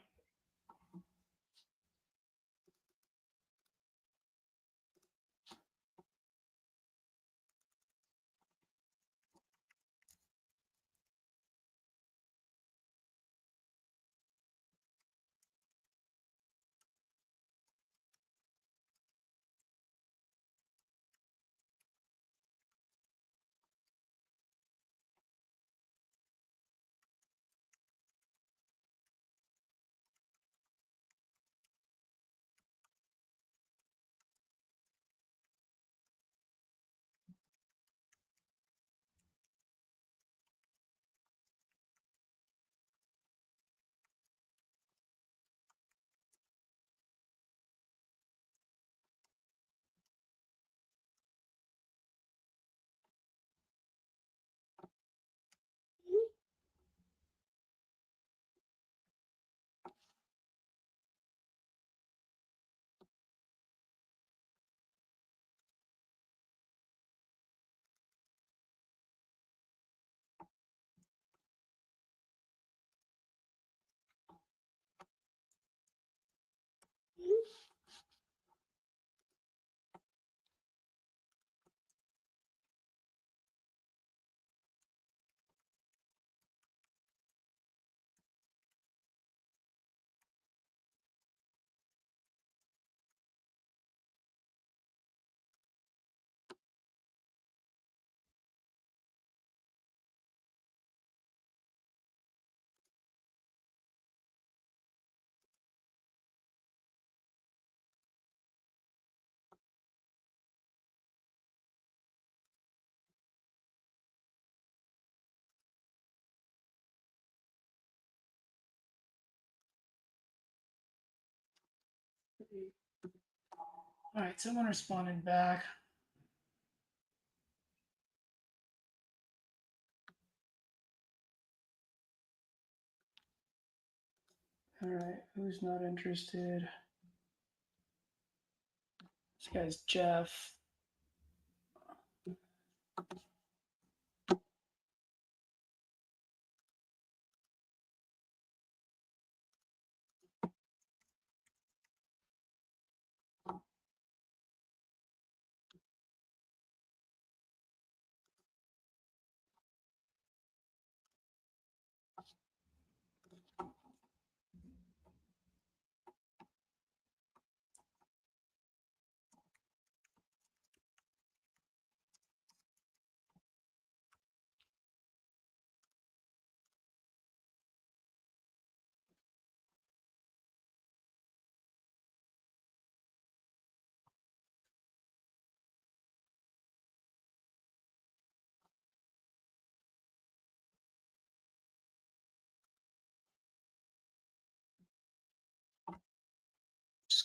All right, someone responded back. All right, who's not interested? This guy's Jeff.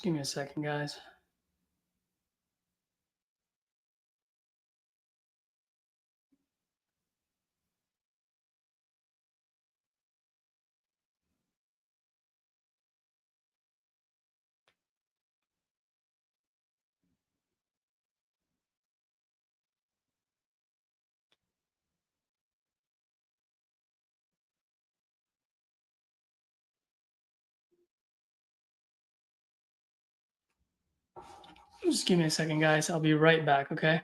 Just give me a second, guys. Just give me a second, guys. I'll be right back, okay?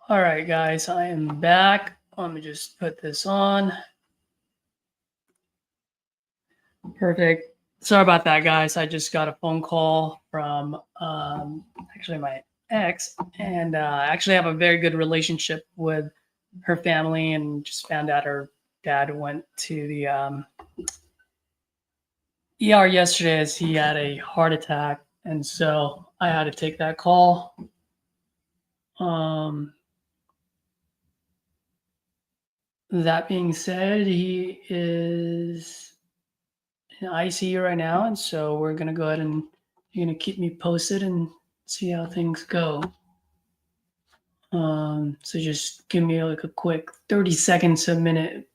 All right, guys, I am back. Let me just put this on. Perfect. Sorry about that, guys. I just got a phone call from actually my ex, and I actually have a very good relationship with her family, and just found out her dad went to the ER yesterday as he had a heart attack, and so I had to take that call. That being said, he is in ICU right now, and so we're gonna go ahead and you're gonna keep me posted and see how things go. So just give me like a quick 30 seconds, a minute,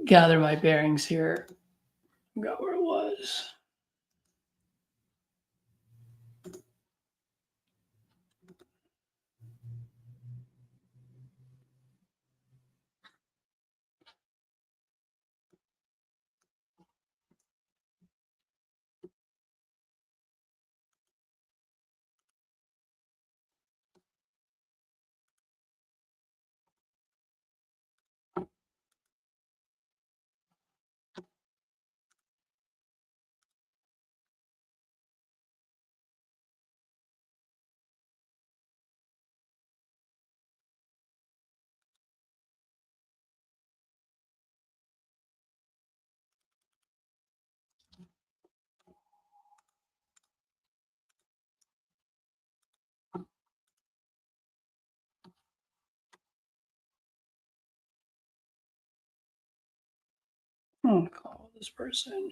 gather my bearings here. Forgot where it was. Call this person.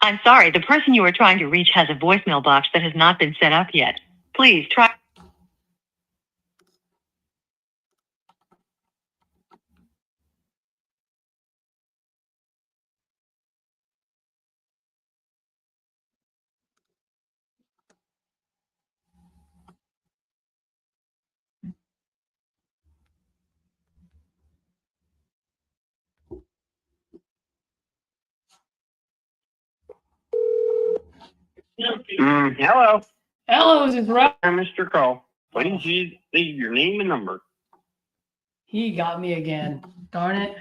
I'm sorry, the person you are trying to reach has a voicemail box that has not been set up yet. Please try. Hello. Hello, is this Rob? I missed your call. Please leave your name and number. He got me again. Darn it.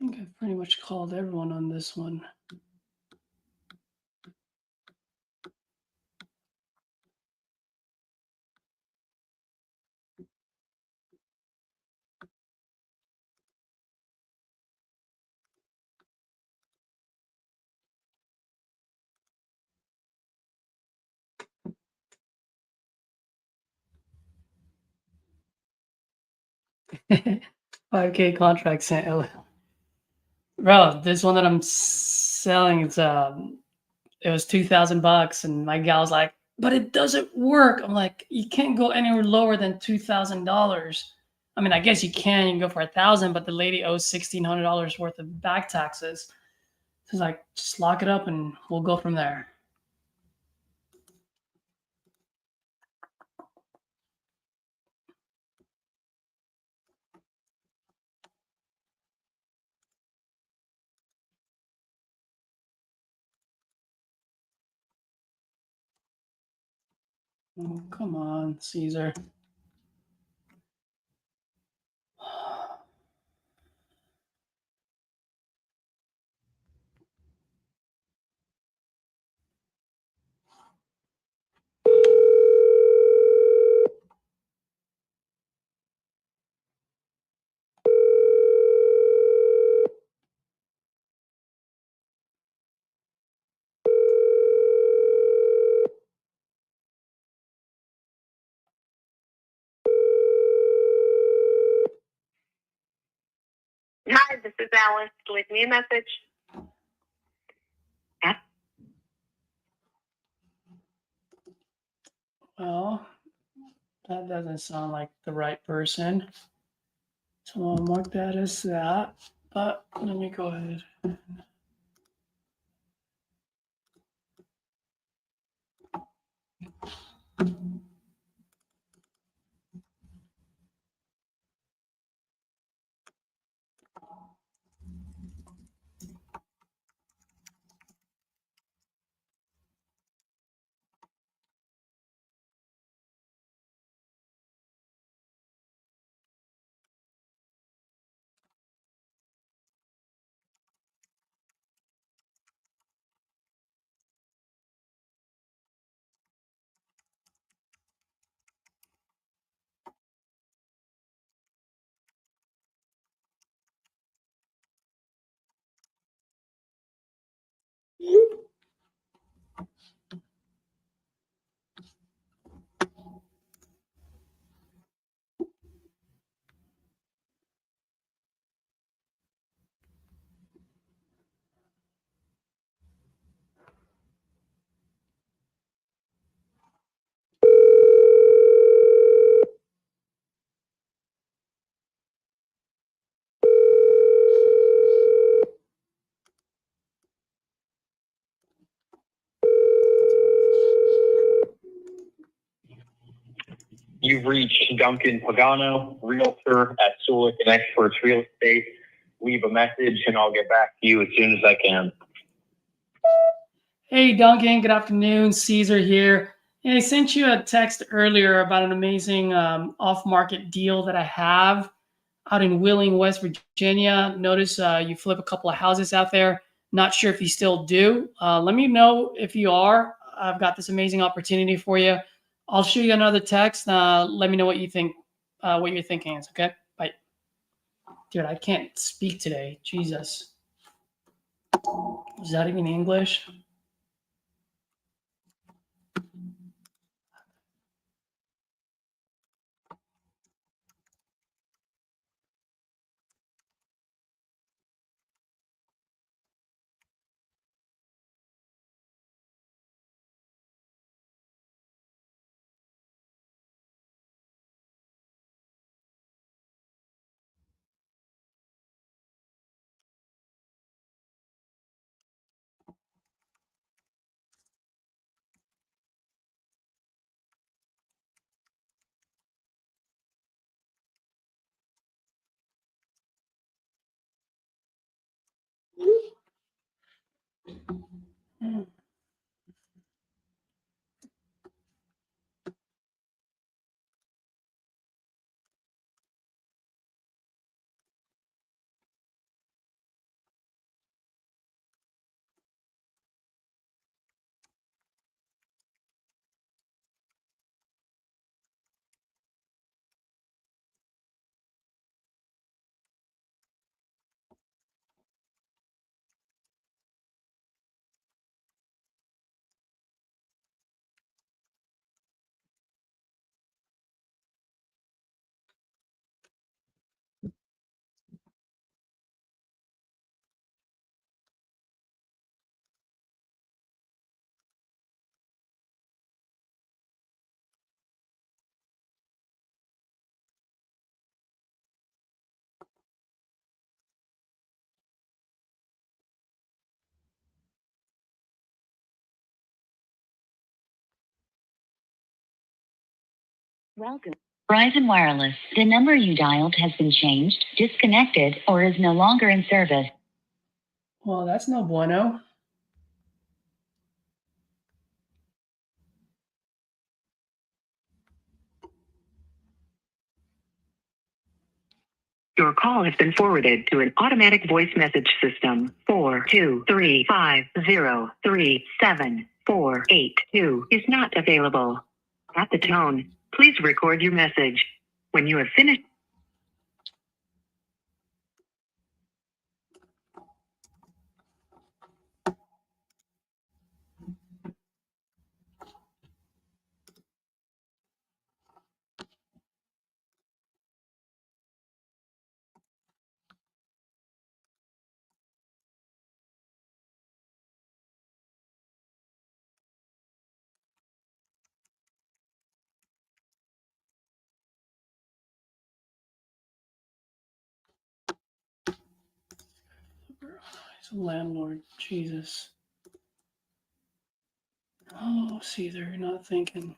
I think I've pretty much called everyone on this one. $5K contract sent. Bro, this one that I'm selling, it was $2,000, and my gal's like, but it doesn't work. I'm like, you can't go anywhere lower than $2,000. I mean, I guess you can go for $1,000, but the lady owes $1,600 worth of back taxes. So it's like, just lock it up and we'll go from there. Oh, come on, Caesar. Hi, this is Alice. Leave me a message. Well, that doesn't sound like the right person. So I'll mark that as that. But let me go ahead. You've reached Duncan Pagano, Realtor at Sulick and Experts Real Estate. Leave a message and I'll get back to you as soon as I can. Hey, Duncan. Good afternoon. Caesar here. Hey, I sent you a text earlier about an amazing off-market deal that I have out in Wheeling, West Virginia. Notice you flip a couple of houses out there. Not sure if you still do. Let me know if you are. I've got this amazing opportunity for you. I'll shoot you another text. Let me know what you think, what you're thinking is, okay? Bye. Dude, I can't speak today. Jesus. Is that even English? Welcome. Verizon Wireless. The number you dialed has been changed, disconnected, or is no longer in service. Well, that's no bueno. Your call has been forwarded to an automatic voice message system. 423503748 is not available. At the tone, please record your message. When you have finished. He's a landlord. Jesus. Oh, Caesar, you're not thinking.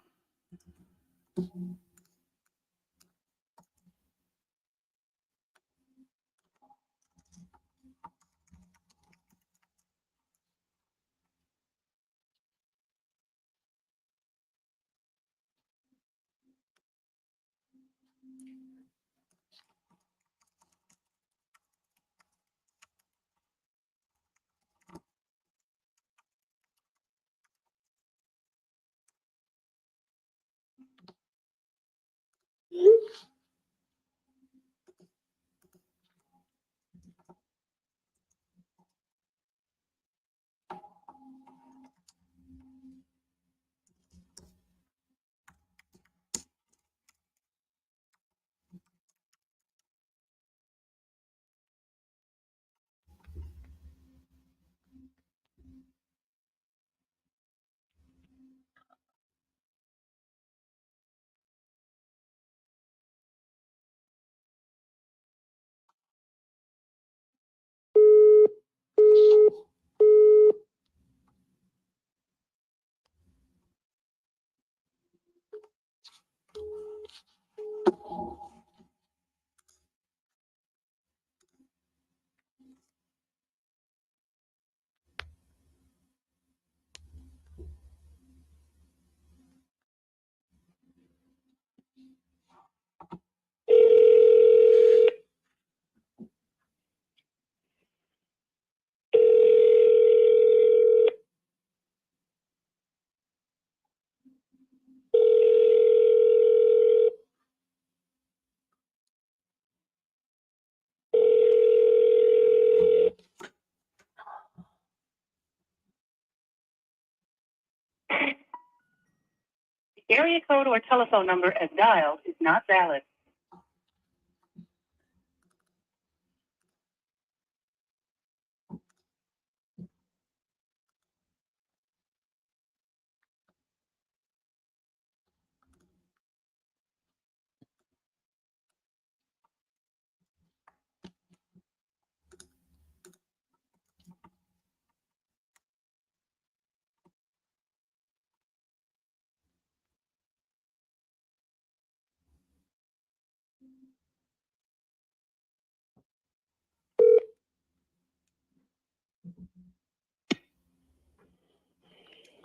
The area code or telephone number as dialed is not valid.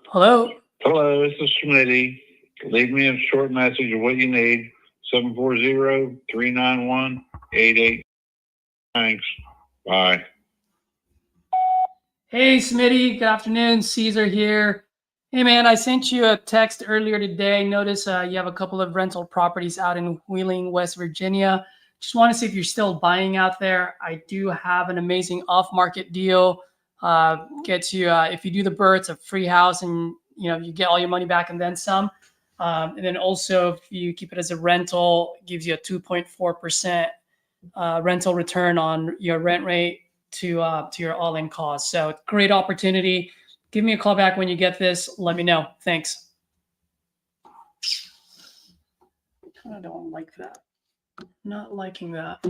Hello? Hello, this is Smitty. Leave me a short message of what you need. 740-391-88. Thanks. Bye. Hey, Smitty. Good afternoon. Caesar here. Hey, man, I sent you a text earlier today. Notice you have a couple of rental properties out in Wheeling, West Virginia. Just want to see if you're still buying out there. I do have an amazing off-market deal. Gets you, if you do the BRRRR, it's a free house, and you get all your money back and then some. And then also, if you keep it as a rental, it gives you a 2.4% rental return on your rent rate to your all-in cost. So great opportunity. Give me a call back when you get this. Let me know. Thanks. I don't like that. Not liking that.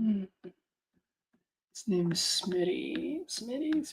His name is Smitty. Smitty.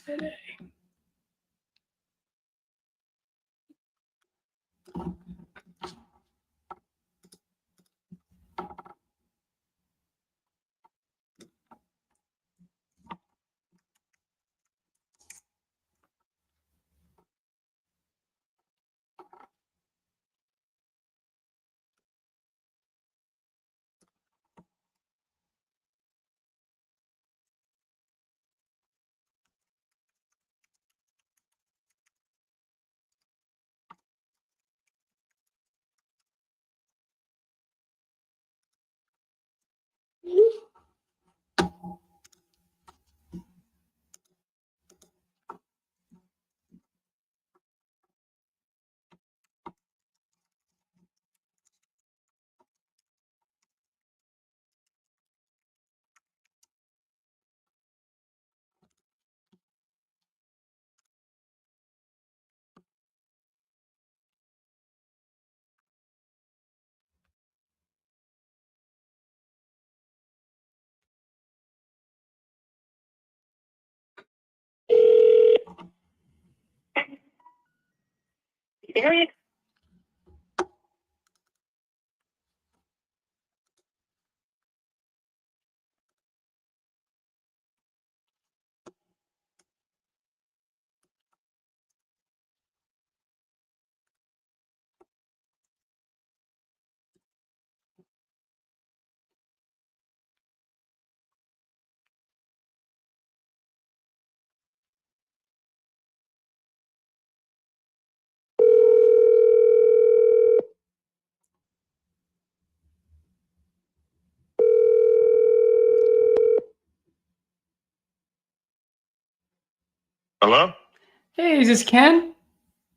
The area Hello? Hey, is this Ken?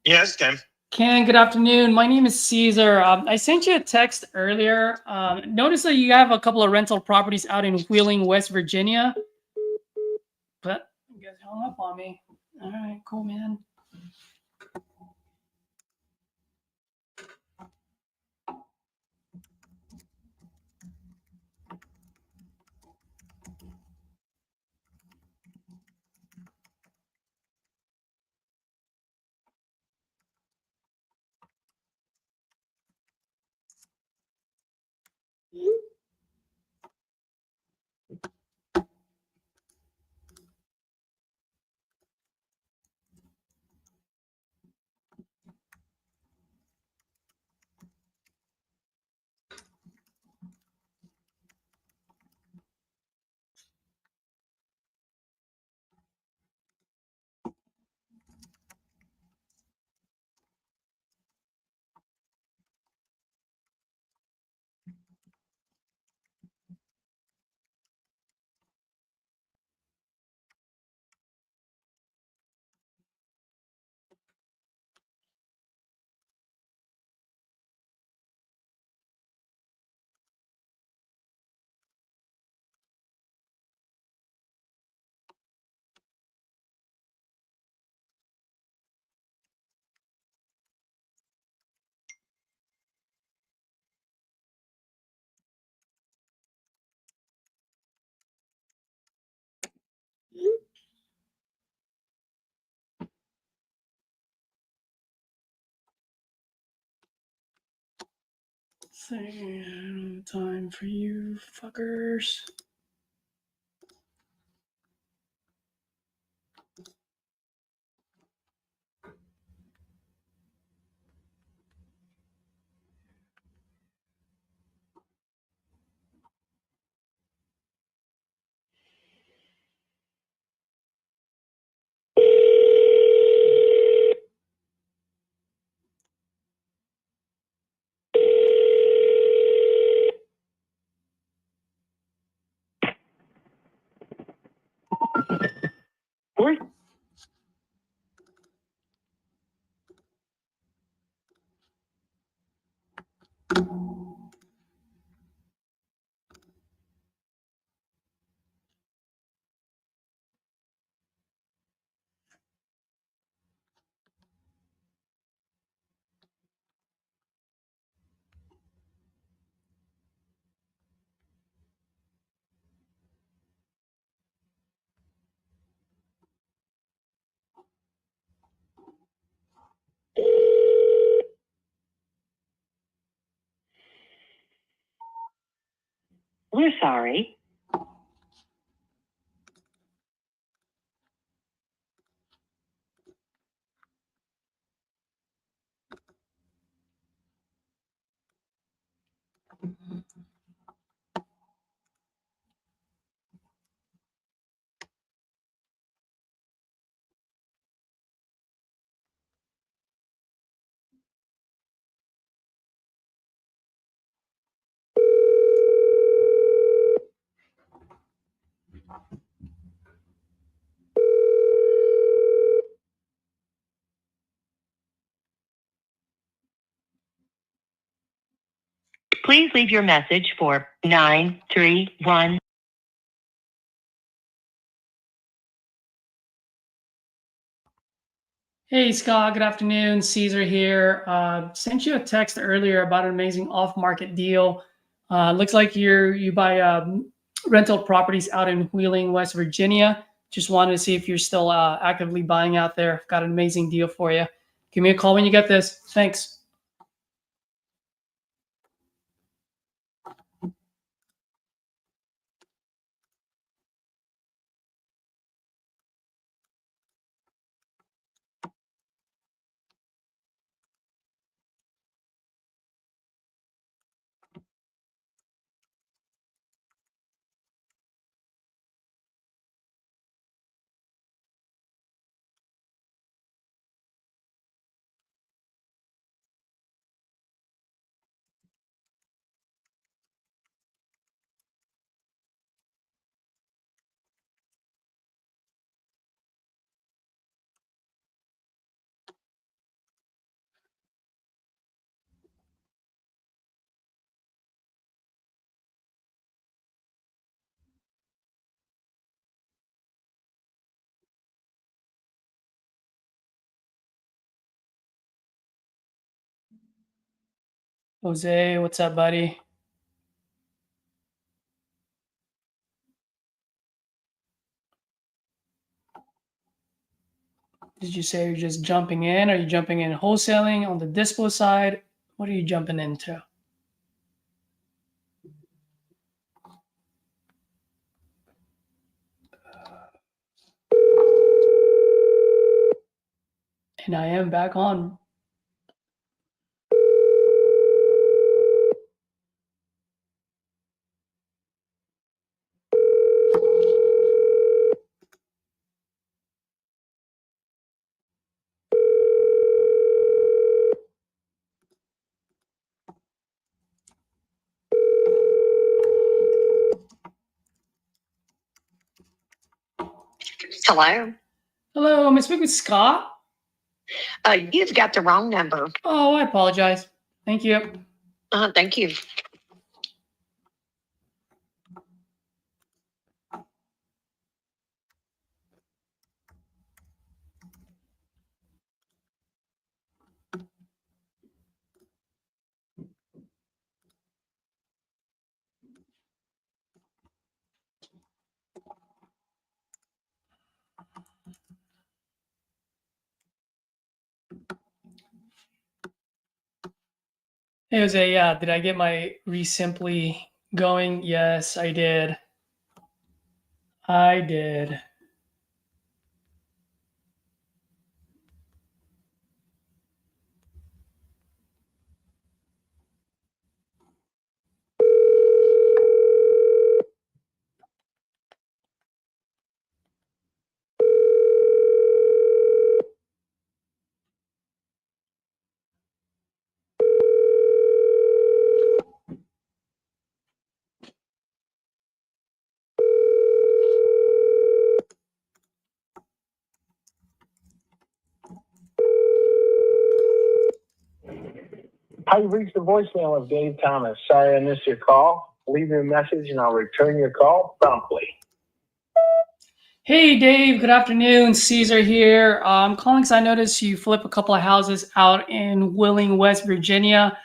Yes, Ken. Ken, good afternoon. My name is Caesar. I sent you a text earlier. Notice that you have a couple of rental properties out in Wheeling, West Virginia. But you guys hung up on me. All right, cool, man. Same time for you fuckers. We're sorry. Please leave your message for 931. Hey, Scott, good afternoon. Caesar here. Sent you a text earlier about an amazing off-market deal. Looks like you buy rental properties out in Wheeling, West Virginia. Just wanted to see if you're still actively buying out there. Got an amazing deal for you. Give me a call when you get this. Thanks. Jose, what's up, buddy? Did you say you're just jumping in? Are you jumping in wholesaling on the dispo side? What are you jumping into? And I am back on. Hello. Hello, I'm speaking with Scott. You've got the wrong number. Oh, I apologize. Thank you. Thank you. Hey, Jose, yeah, did I get my Resimply going? Yes, I did. I did. Hi, you reached the voicemail of Dave Thomas. Sorry I missed your call. Leave your message and I'll return your call promptly. Hey, Dave, good afternoon. Caesar here. I'm calling because I noticed you flip a couple of houses out in Wheeling, West Virginia.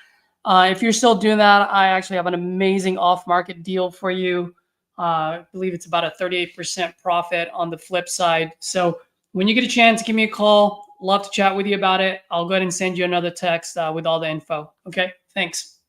If you're still doing that, I actually have an amazing off-market deal for you. I believe it's about a 38% profit on the flip side. So when you get a chance, give me a call. Love to chat with you about it. I'll go ahead and send you another text with all the info. Okay, thanks.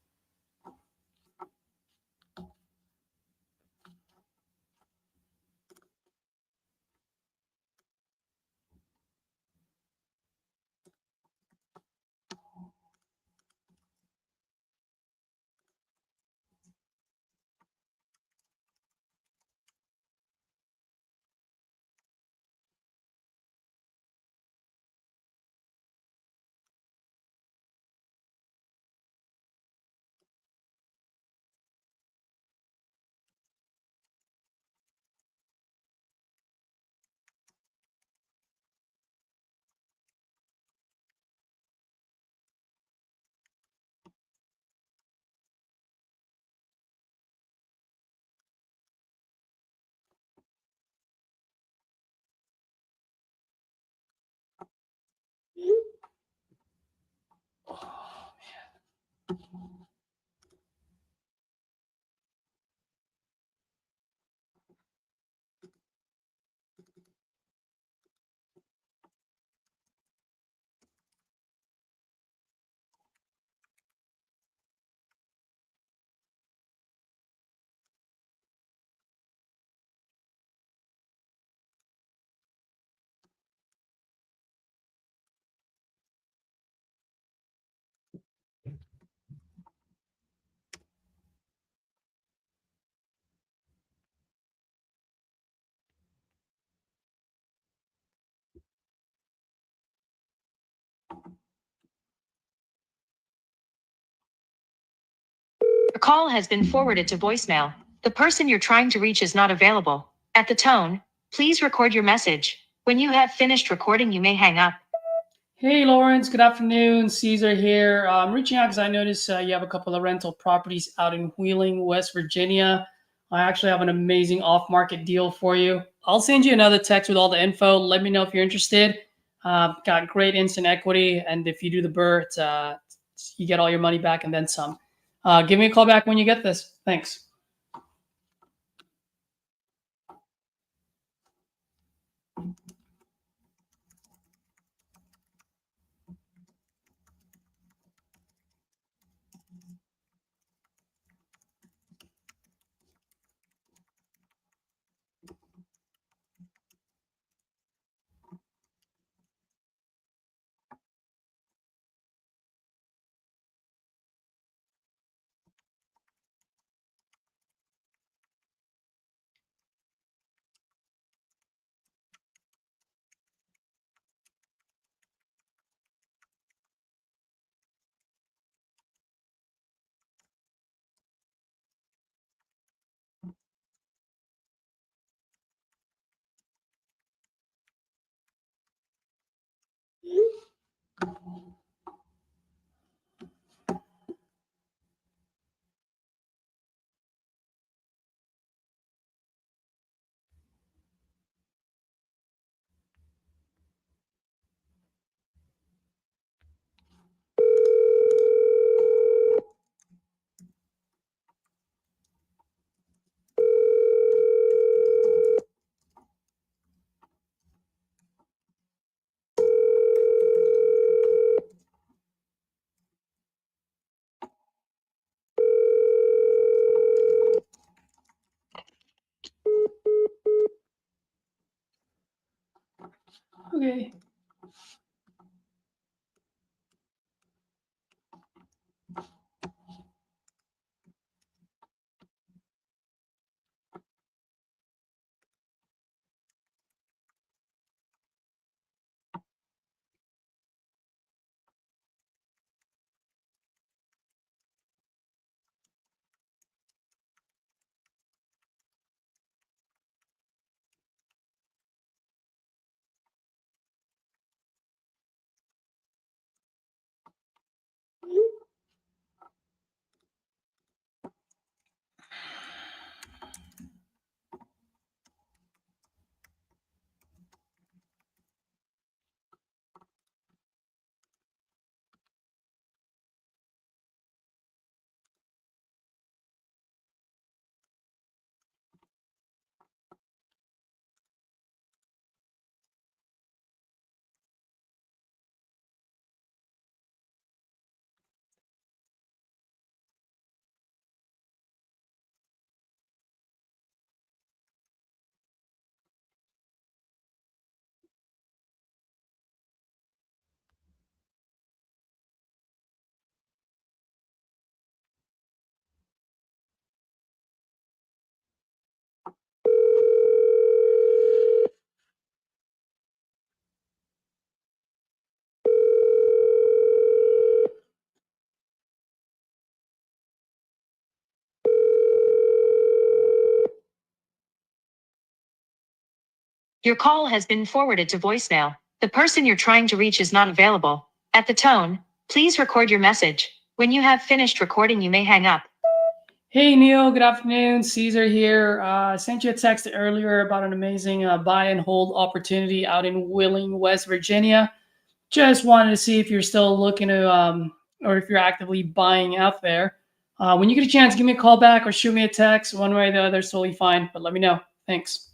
Your call has been forwarded to voicemail. The person you're trying to reach is not available. At the tone, please record your message. When you have finished recording, you may hang up. Hey, Lawrence. Good afternoon. Caesar here. I'm reaching out because I noticed you have a couple of rental properties out in Wheeling, West Virginia. I actually have an amazing off-market deal for you. I'll send you another text with all the info. Let me know if you're interested. Got great instant equity, and if you do the BRRRR, you get all your money back and then some. Give me a call back when you get this. Thanks. Okay. Your call has been forwarded to voicemail. The person you're trying to reach is not available. At the tone, please record your message. When you have finished recording, you may hang up. Hey, Neil. Good afternoon. Caesar here. I sent you a text earlier about an amazing buy and hold opportunity out in Wheeling, West Virginia. Just wanted to see if you're still looking to, or if you're actively buying out there. When you get a chance, give me a call back or shoot me a text. One way or the other is totally fine, but let me know. Thanks.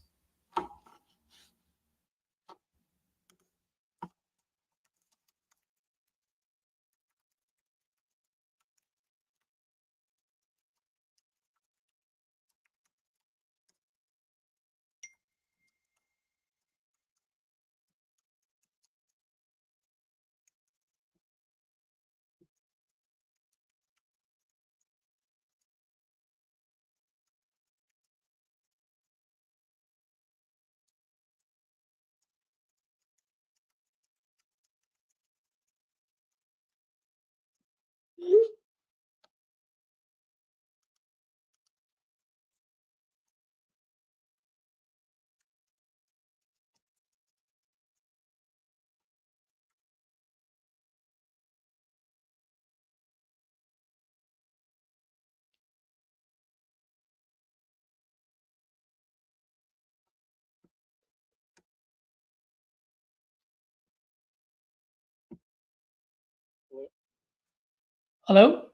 Hello?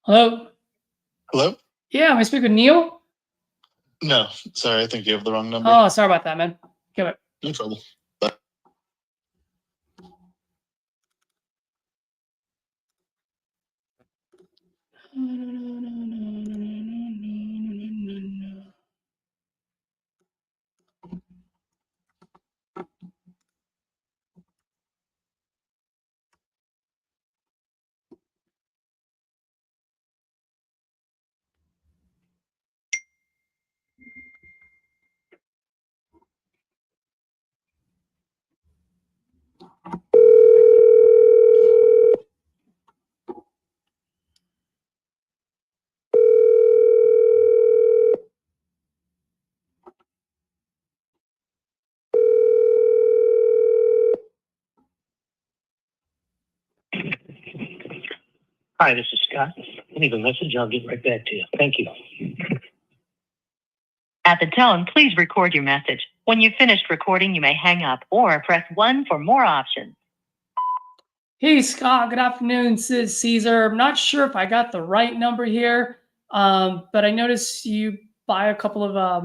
Hello? Hello? Yeah, am I speaking with Neil? No, sorry, I think you have the wrong number. Oh, sorry about that, man. Give it. No trouble. Hi, this is Scott. Leave a message. I'll get right back to you. Thank you. At the tone, please record your message. When you've finished recording, you may hang up or press 1 for more options. Hey, Scott. Good afternoon. This is Caesar. I'm not sure if I got the right number here, but I noticed you buy a couple of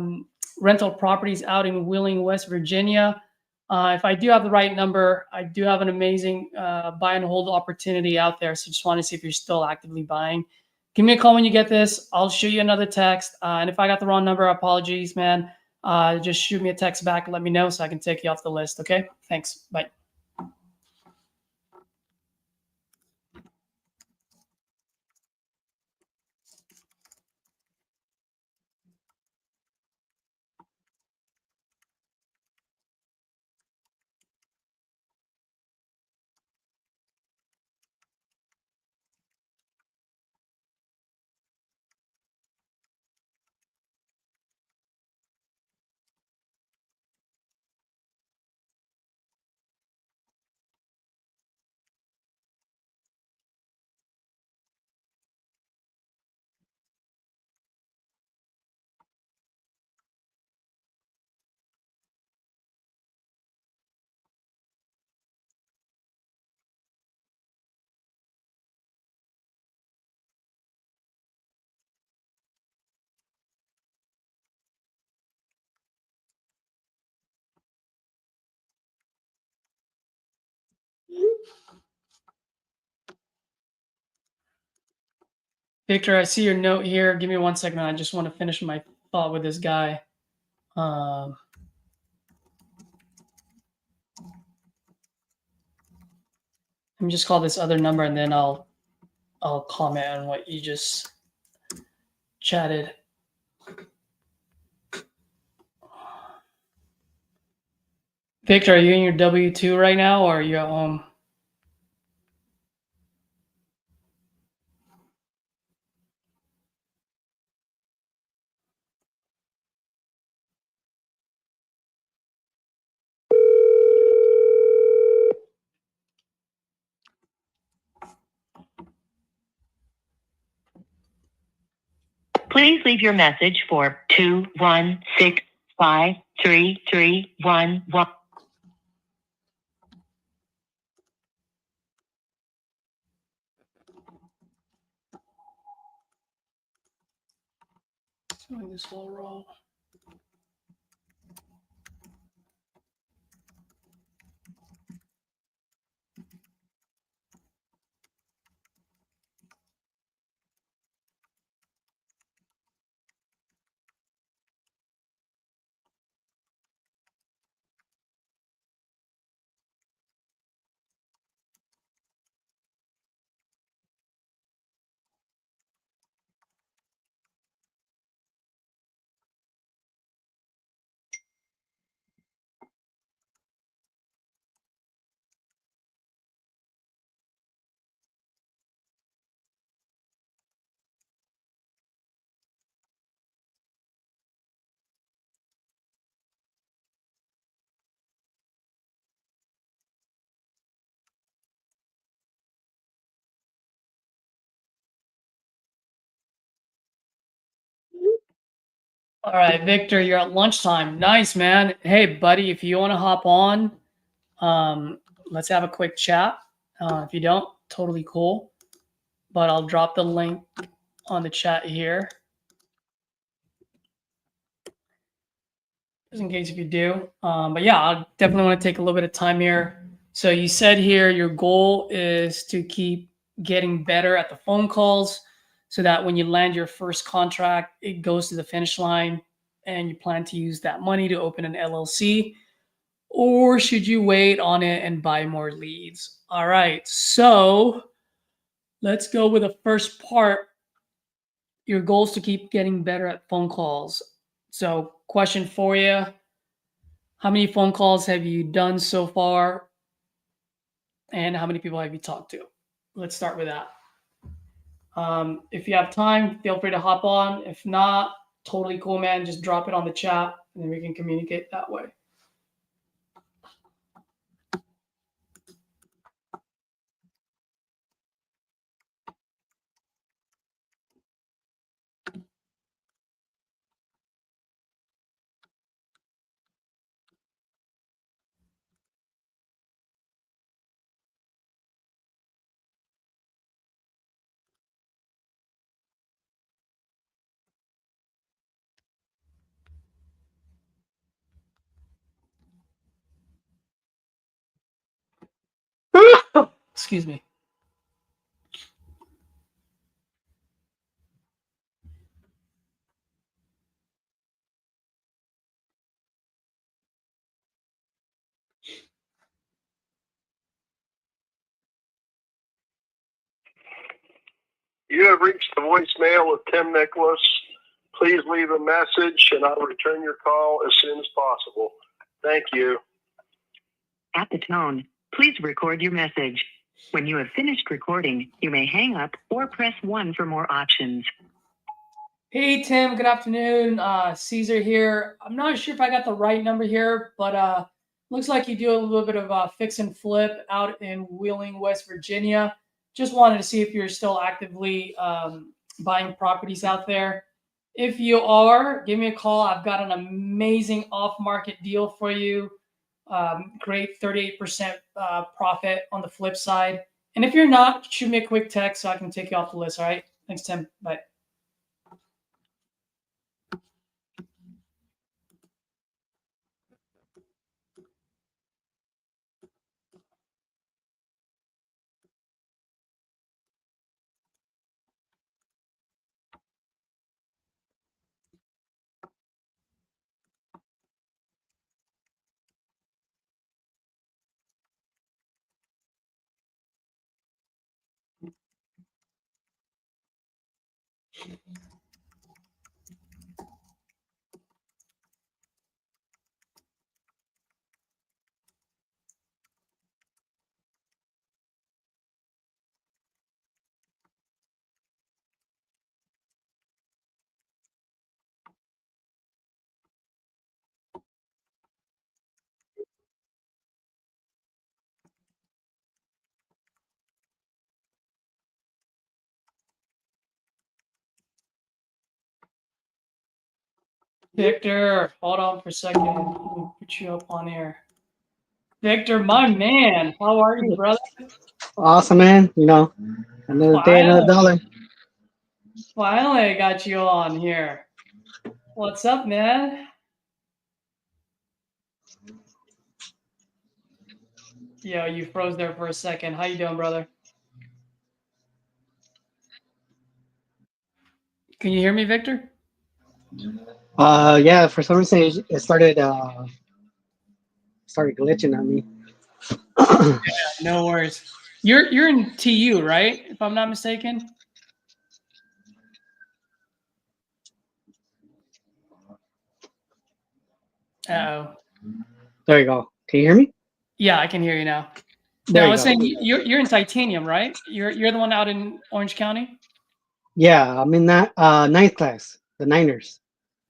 rental properties out in Wheeling, West Virginia. If I do have the right number, I do have an amazing buy and hold opportunity out there. So just want to see if you're still actively buying. Give me a call when you get this. I'll shoot you another text. And if I got the wrong number, apologies, man. Just shoot me a text back and let me know so I can take you off the list. Okay? Thanks. Bye. Victor, I see your note here. Give me 1 second. I just want to finish my thought with this guy. Let me just call this other number and then I'll comment on what you just chatted. Victor, are you in your W-2 right now or are you at home? Please leave your message for 216533111. Doing this whole row. All right, Victor, you're at lunchtime. Nice, man. Hey, buddy, if you want to hop on, let's have a quick chat. If you don't, totally cool. But I'll drop the link on the chat here, just in case if you do. But yeah, I definitely want to take a little bit of time here. So you said here your goal is to keep getting better at the phone calls so that when you land your first contract, it goes to the finish line and you plan to use that money to open an LLC. Or should you wait on it and buy more leads? All right, so let's go with the first part. Your goal is to keep getting better at phone calls. So question for you, how many phone calls have you done so far? And how many people have you talked to? Let's start with that. If you have time, feel free to hop on. If not, totally cool, man. Just drop it on the chat and then we can communicate that way. Excuse me. You have reached the voicemail of Tim Nicholas. Please leave a message and I'll return your call as soon as possible. Thank you. At the tone, please record your message. When you have finished recording, you may hang up or press 1 for more options. Hey, Tim, good afternoon. Caesar here. I'm not sure if I got the right number here, but looks like you do a little bit of fix and flip out in Wheeling, West Virginia. Just wanted to see if you're still actively buying properties out there. If you are, give me a call. I've got an amazing off-market deal for you. Great 38% profit on the flip side. And if you're not, shoot me a quick text so I can take you off the list. All right. Thanks, Tim. Bye. Victor, hold on for a second. Let me put you up on air. Victor, my man, how are you, brother? Awesome, man. You know, another day, another dollar. Finally, I got you on here. What's up, man? Yo, you froze there for a second. How you doing, brother? Can you hear me, Victor? Yeah, for some reason it started glitching on me. No worries. You're in TU, right? If I'm not mistaken. Uh-oh. There you go. Can you hear me? Yeah, I can hear you now. There Now I you was go. saying you're in Titanium, right? You're the one out in Orange County? Yeah, I'm in that ninth class, the Niners.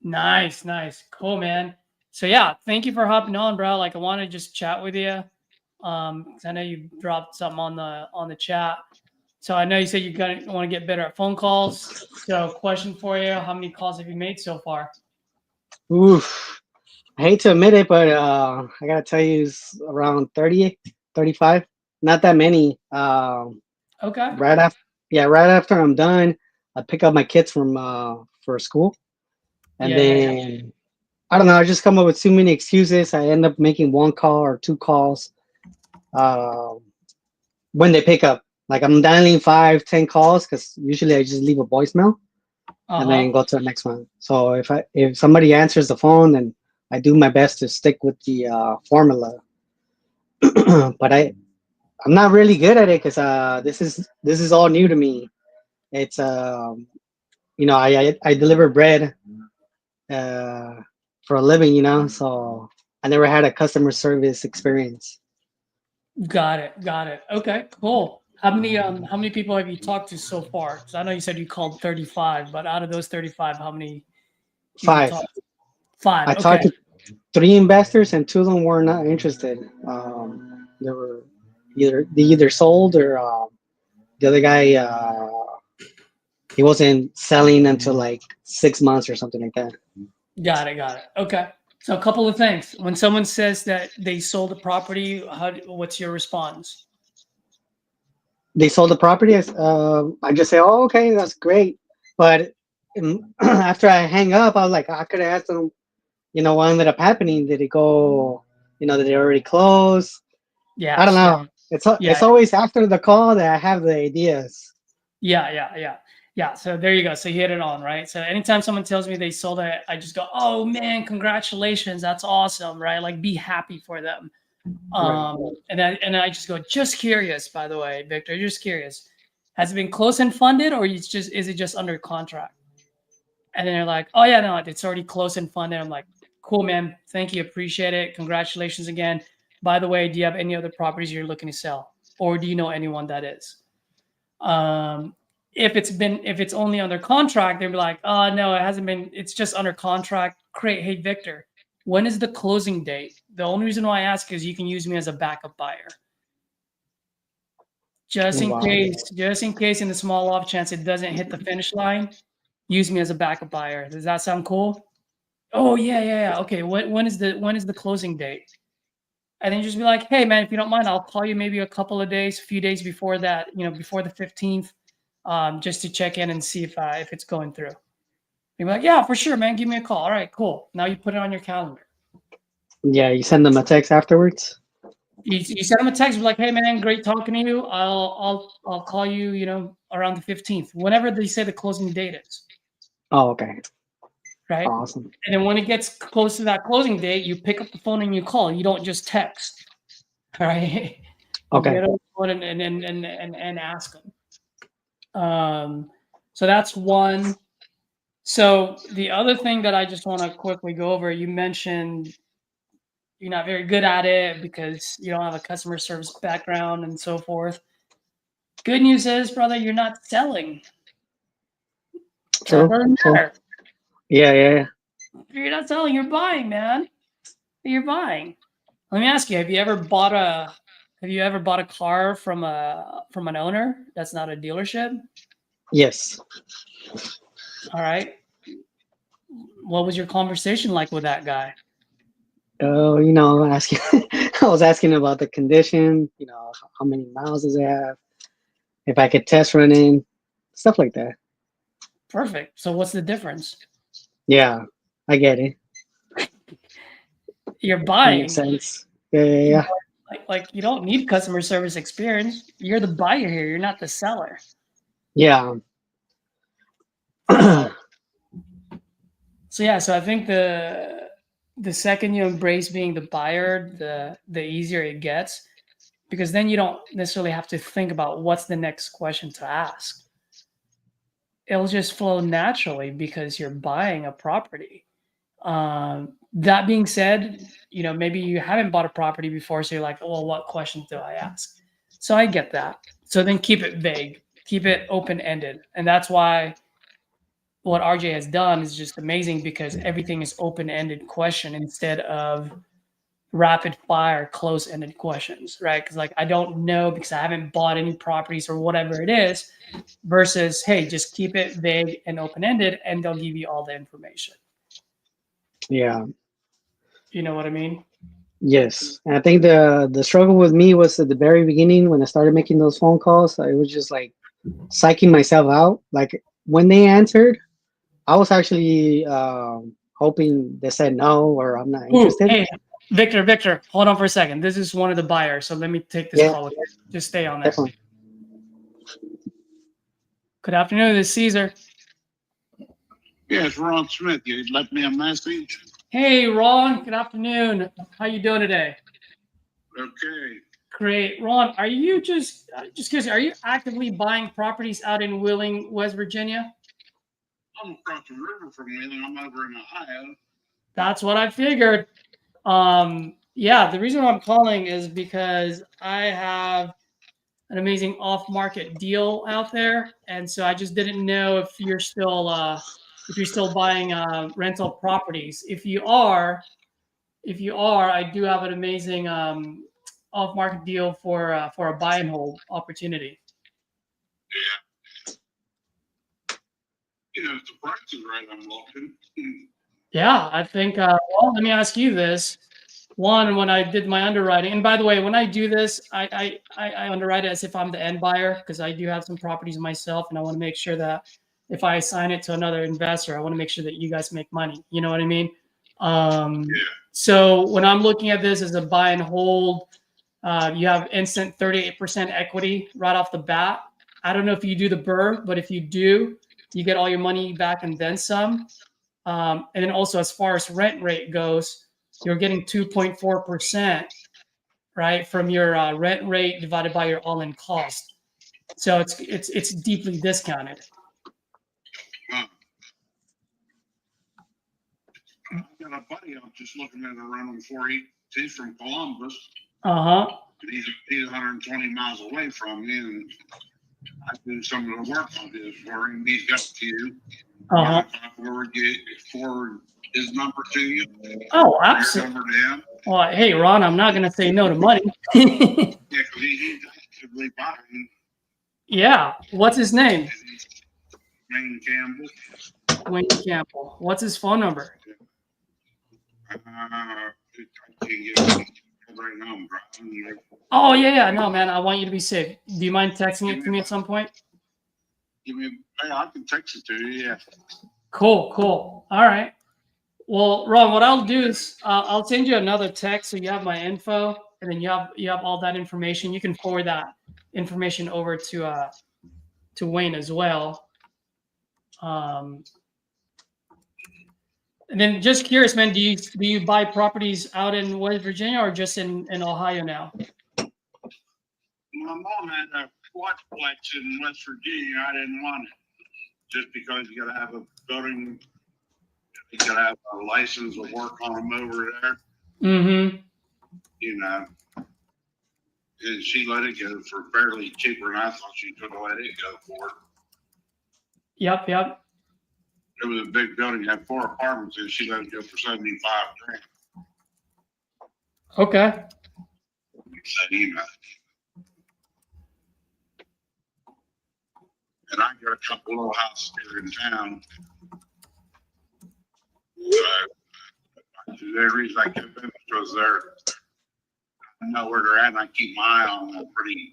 Nice, nice. Cool, man. So yeah, thank you for hopping on, bro. Like I want to just chat with you. 'Cause I know you dropped something on the chat. So I know you said you're gonna want to get better at phone calls. So question for you, how many calls have you made so far? Oof. I hate to admit it, but I gotta tell you, it's around 30, 35. Not that many. Okay. Right after I'm done, I pick up my kids from for school, and then I don't know. I just come up with too many excuses. I end up making one call or two calls when they pick up. Like I'm dialing 5, 10 calls because usually I just leave a voicemail and then go to the next one. So if somebody answers the phone, then I do my best to stick with the formula. But I'm not really good at it because this is all new to me. It's I deliver bread for a living, so I never had a customer service experience. Got it. Got it. Okay, cool. How many people have you talked to so far? Because I know you said you called 35, but out of those 35, how many did you 5. talk to? 5. I Okay. talked to 3 investors and 2 of them were not interested. They were either sold or the other guy he wasn't selling until like 6 months or something like that. Got it. Got it. Okay. So a couple of things. When someone says that they sold a property, what's your response? They sold the property. I just say, "Oh, okay, that's great." But after I hang up, I was like, I could have asked them, what ended up happening? Did it go? Did it already close? Yeah. I don't know. Yeah. It's always after the call that I have the ideas. Yeah. So there you go. So you hit it on, right? So anytime someone tells me they sold it, I just go, "Oh man, congratulations, that's awesome!" Right? Like, be happy for them. And I just go, just curious, by the way, Victor, just curious. Has it been close and funded, or is it just under contract? And then they're like, oh yeah, no, it's already close and funded. I'm like, cool, man. Thank you. Appreciate it. Congratulations again. By the way, do you have any other properties you're looking to sell? Or do you know anyone that is? If it's only under contract, they'll be like, oh no, it hasn't been, it's just under contract. Great. Hey, Victor, when is the closing date? The only reason why I ask is you can use me as a backup buyer. Just in case in the small off chance it doesn't hit the finish line, use me as a backup buyer. Does that sound cool? Oh yeah. Okay. When is the closing date? And then just be like, hey man, if you don't mind, I'll call you maybe a couple of days, a few days before that, before the 15th, just to check in and see if it's going through. You're like, yeah, for sure, man. Give me a call. All right, cool. Now you put it on your calendar. Yeah, you send them a text afterwards. You send them a text, be like, hey man, great talking to you. I'll call you, around the 15th, whenever they say the closing date is. Oh, okay. Right. Awesome. And then when it gets close to that closing date, you pick up the phone and you call. You don't just text. All right. Okay. You get on the phone and ask them. So that's one. So the other thing that I just want to quickly go over, you mentioned you're not very good at it because you don't have a customer service background and so forth. Good news is, brother, you're not selling. So it doesn't matter. Yeah. You're not selling, you're buying, man. You're buying. Let me ask you, have you ever bought a car from an owner that's not a dealership? Yes. All right. What was your conversation like with that guy? Oh, asking. I was asking about the condition. How many miles does it have? If I could test run in, stuff like that. Perfect. So what's the difference? Yeah. I get it. You're That buying. makes sense. Yeah. Like you don't need customer service experience. You're the buyer here. You're not the seller. Yeah. So yeah, so I think the second you embrace being the buyer, the easier it gets, because then you don't necessarily have to think about what's the next question to ask. It'll just flow naturally because you're buying a property. That being said, maybe you haven't bought a property before, so you're like, well, what questions do I ask? So I get that. So then keep it vague, keep it open-ended. And that's why what RJ has done is just amazing, because everything is open-ended question instead of rapid fire close-ended questions, right? Because like, I don't know because I haven't bought any properties or whatever it is, versus, hey, just keep it vague and open-ended and they'll give you all the information. Yeah. You know what I mean? Yes. And I think the struggle with me was at the very beginning when I started making those phone calls. I was just like psyching myself out. Like when they answered, I was actually hoping they said no or I'm not interested. Hey, Victor, hold on for a second. This is one of the buyers, so let me take this call. Just stay on there. Definitely. Good afternoon, this is Caesar. Yes, Ron Smith. You left me a message. Hey, Ron. Good afternoon. How you doing today? Okay. Great, Ron. Are you just curious? Are you actively buying properties out in Wheeling, West Virginia? I'm across the river from Wheeling. I'm over in Ohio. That's what I figured. Yeah, the reason I'm calling is because I have an amazing off-market deal out there, and so I just didn't know if you're still buying rental properties. If you are, I do have an amazing off-market deal for a buy and hold opportunity. Yeah. If the price is right, I'm looking. Yeah, I think. Well, let me ask you this. One, when I did my underwriting, and by the way, when I do this, I underwrite it as if I'm the end buyer, because I do have some properties myself, and I want to make sure that if I assign it to another investor, I want to make sure that you guys make money. You know what I mean? So when I'm looking at this as a buy and hold, you have instant 38% equity right off the bat. I don't know if you do the BRRRR, but if you do, you get all your money back and then some. And then also, as far as rent rate goes, you're getting 2.4%, right, from your rent rate divided by your all-in cost. So it's deeply discounted. I got a buddy I'm just looking at around before he's from Columbus. He's 120 miles away from me, and I do some of the work on his for him. He's got a few. Forward his number to you. Oh, absolutely. Well, hey, Ron, I'm not going to say no to money. Yeah, because he's actively buying. Yeah. What's his name? Wayne Campbell. Wayne Campbell. What's his phone number? I can't get it right now. I'm driving. Oh, yeah. No, man, I want you to be safe. Do you mind texting it to me at some point? I can text it to you, yeah. Cool. All right. Well, Ron, what I'll do is I'll send you another text so you have my info, and then you have all that information. You can forward that information over to Wayne as well. And then just curious, man, do you buy properties out in West Virginia or just in Ohio now? My mom had a quadplex in West Virginia. I didn't want it just because you got to have a building. You got to have a license to work on them over there. Mm-hmm. You know, and she let it go for fairly cheaper than I thought she could have let it go for. Yep. It was a big building, had 4 apartments, and she let it go for $75,000. Okay. Said email. And I got a couple little houses here in town. The reason I kept them because I know where they're at, and I keep my eye on them pretty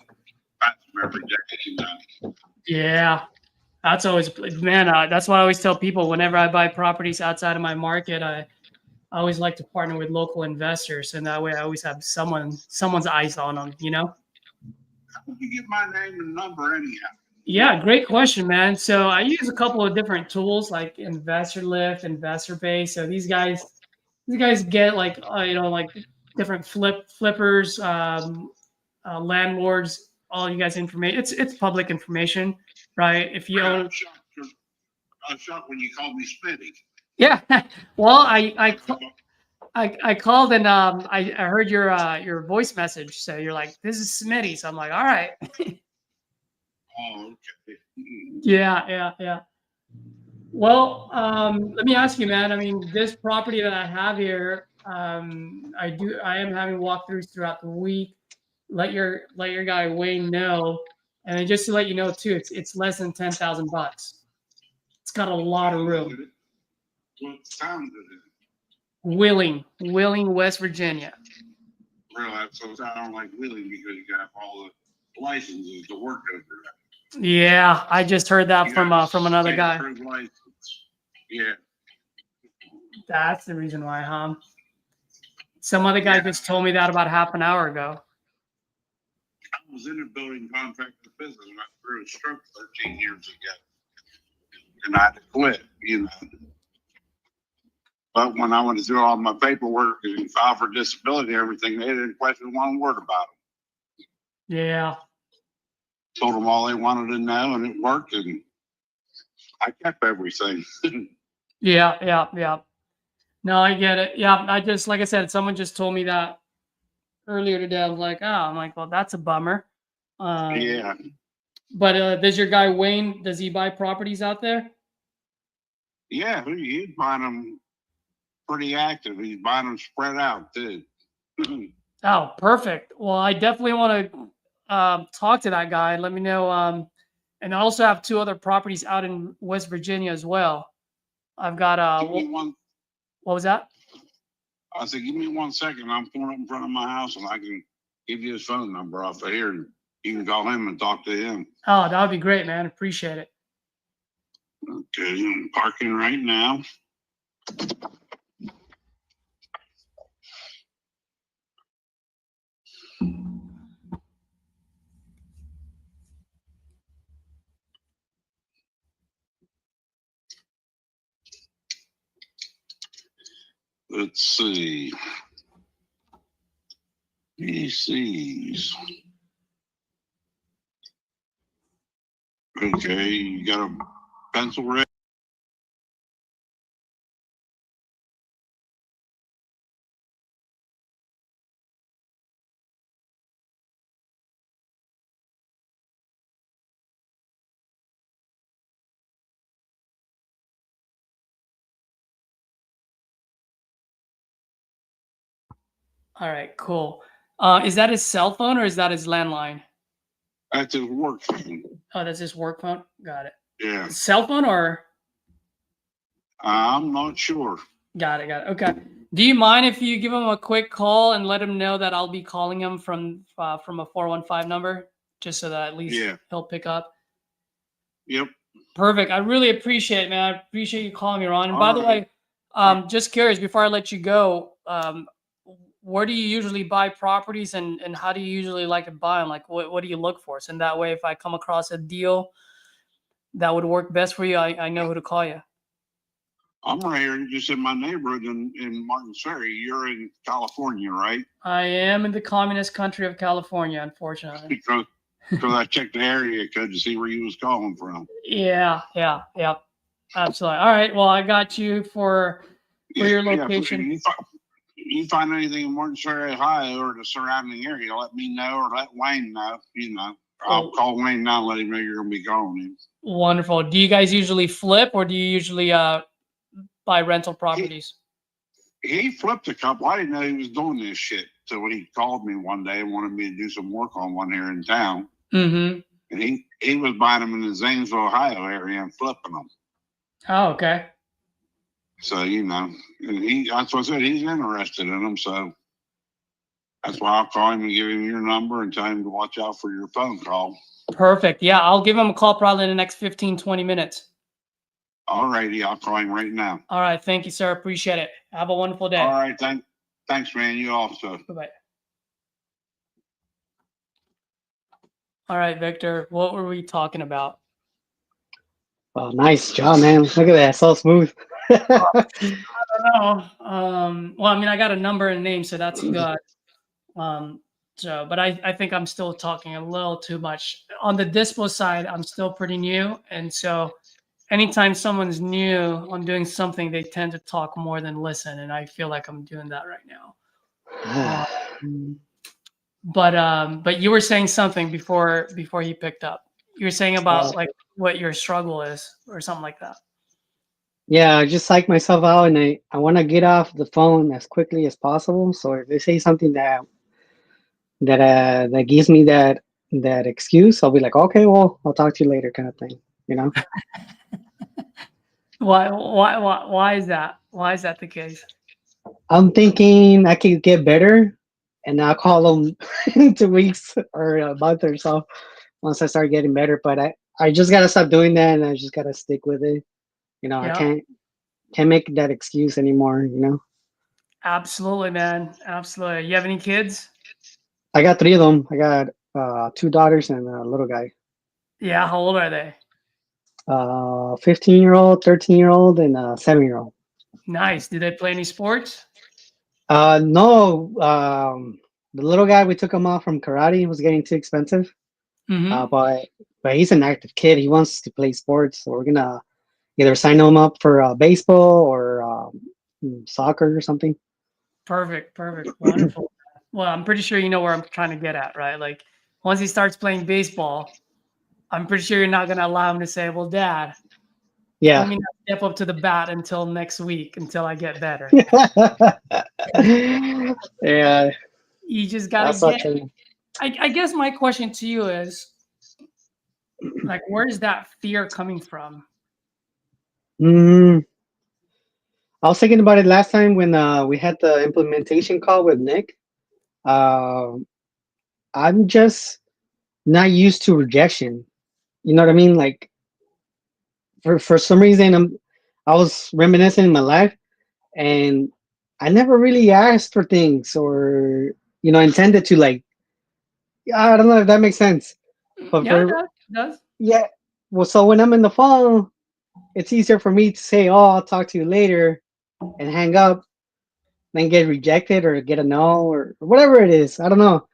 fast every day. You know? Yeah, That's always, man. That's what I always tell people. Whenever I buy properties outside of my market, I always like to partner with local investors, and that way I always have someone's eyes on them. You know. How did you get my name and number anyhow? Yeah, great question, man. So I use a couple of different tools like Investor Lift, Investor Base. So these guys get like like different flippers, landlords, all you guys information. It's public information, right? If you own, I was shocked when you called me Smitty. yeah. Well, I called and I heard your voice message. So you're like, this is Smitty. So I'm like, all right. Oh, okay. Yeah. Well, let me ask you, man. I mean, this property that I have here, I am having walkthroughs throughout the week. Let your guy Wayne know, and then just to let you know too, it's less than $10,000. It's got a lot of room. What town is it? Wheeling, West Virginia. Really? So it sounds like Wheeling because you got all the licenses to work over there. Yeah, I just heard that from another guy. Yeah. That's the reason why, huh? Some other guy just told me that about half an hour ago. I was in a building contractor business when I threw a stroke 13 years ago. And I had to quit, But when I went through all my paperwork and filed for disability and everything, they didn't question one word about it. Yeah. Told them all they wanted to know, and it worked, and I kept everything. Yeah. No, I get it. Yeah, I just, like I said, someone just told me that earlier today. I was like, I'm like, well, that's a bummer. Yeah. But does your guy Wayne, does he buy properties out there? Yeah, he's buying them pretty active. He's buying them spread out, too. Oh, perfect. Well, I definitely want to talk to that guy. Let me know. And I also have 2 other properties out in West Virginia as well. I've got what was that? I said, give me 1 second. I'm pulling up in front of my house and I can give you his phone number off of here and you can call him and talk to him. Oh, that would be great, man. Appreciate it. Okay, I'm parking right now. Let's see. PCs. Okay, you got a pencil ready? All right, cool. Is that his cell phone or is that his landline? That's his work phone. Oh, that's his work phone? Got it. Yeah. Cell phone or? I'm not sure. Got it. Okay. Do you mind if you give him a quick call and let him know that I'll be calling him from a 415 number, just so that at least he'll pick up? Yep. Perfect. I really appreciate it, man. I appreciate you calling me, Ron. And by the way, just curious, before I let you go, where do you usually buy properties and how do you usually like to buy them? Like, what do you look for? So in that way, if I come across a deal that would work best for you, I know who to call you. I'm right here just in my neighborhood in Martins Ferry. You're in California, right? I am in the communist country of California, unfortunately. Because I checked the area code to see where you was calling from. Yeah. Absolutely. All right. Well, I got you for your location. Yeah, you find anything in Martins Ferry, Ohio, or the surrounding area, let me know or let Wayne know. I'll call Wayne now and let him know you're going to be calling him. Wonderful. Do you guys usually flip or do you usually buy rental properties? He flipped a couple. I didn't know he was doing this shit. So when he called me one day and wanted me to do some work on one here in town, mm-hmm. and he was buying them in the Zanesville, Ohio area and flipping them. Oh, okay. So, and that's what I said. He's interested in them. So That's why I'll call him and give him your number and tell him to watch out for your phone call. Perfect. Yeah, I'll give him a call probably in the next 15, 20 minutes. All righty, I'll call him right now. All right. Thank you, sir. Appreciate it. Have a wonderful day. All right, thanks, man. You also. Bye-bye. All right, Victor, what were we talking about? Oh, nice job, man. Look at that. So smooth. I don't know. Well, I mean, I got a number and name, so that's good. But I think I'm still talking a little too much. On the dispo side, I'm still pretty new. And so anytime someone's new on doing something, they tend to talk more than listen. And I feel like I'm doing that right now. But you were saying something before he picked up. You were saying about like what your struggle is or something like that. Yeah, I just psych myself out, and I want to get off the phone as quickly as possible. So if they say something that gives me that excuse, I'll be like, okay, well, I'll talk to you later, kind of thing. You know? Why is that? Why is that the case? I'm thinking I could get better, and I'll call them in 2 weeks or a month or so once I start getting better. But I just gotta stop doing that, and I just gotta stick with it. You know, Yeah. I can't make that excuse anymore. You know. Absolutely, man. Absolutely. You have any kids? I got 3 of them. I got 2 daughters and a little guy. Yeah. How old are they? 15-year-old, 13-year-old, and a 7-year-old. Nice. Do they play any sports? No. The little guy, we took him off from karate. It was getting too expensive. Mm-hmm. But he's an active kid. He wants to play sports, so we're gonna either sign him up for baseball or soccer or something. Perfect. Wonderful. Well, I'm pretty sure you know where I'm trying to get at, right? Like once he starts playing baseball, I'm pretty sure you're not going to allow him to say, well, Dad, Yeah. let me not step up to the bat until next week until I get better. Yeah. You just got to get I guess my question to you is, like, where's that fear coming from? I was thinking about it last time when we had the implementation call with Nick. I'm just not used to rejection. You know what I mean? Like, for some reason, I was reminiscing in my life, and I never really asked for things or intended to, like, I don't know if that makes sense. But Yeah, it does. Yeah. Well, so when I'm in the phone, it's easier for me to say, "Oh, I'll talk to you later," and hang up, then get rejected or get a no or whatever it is. I don't know.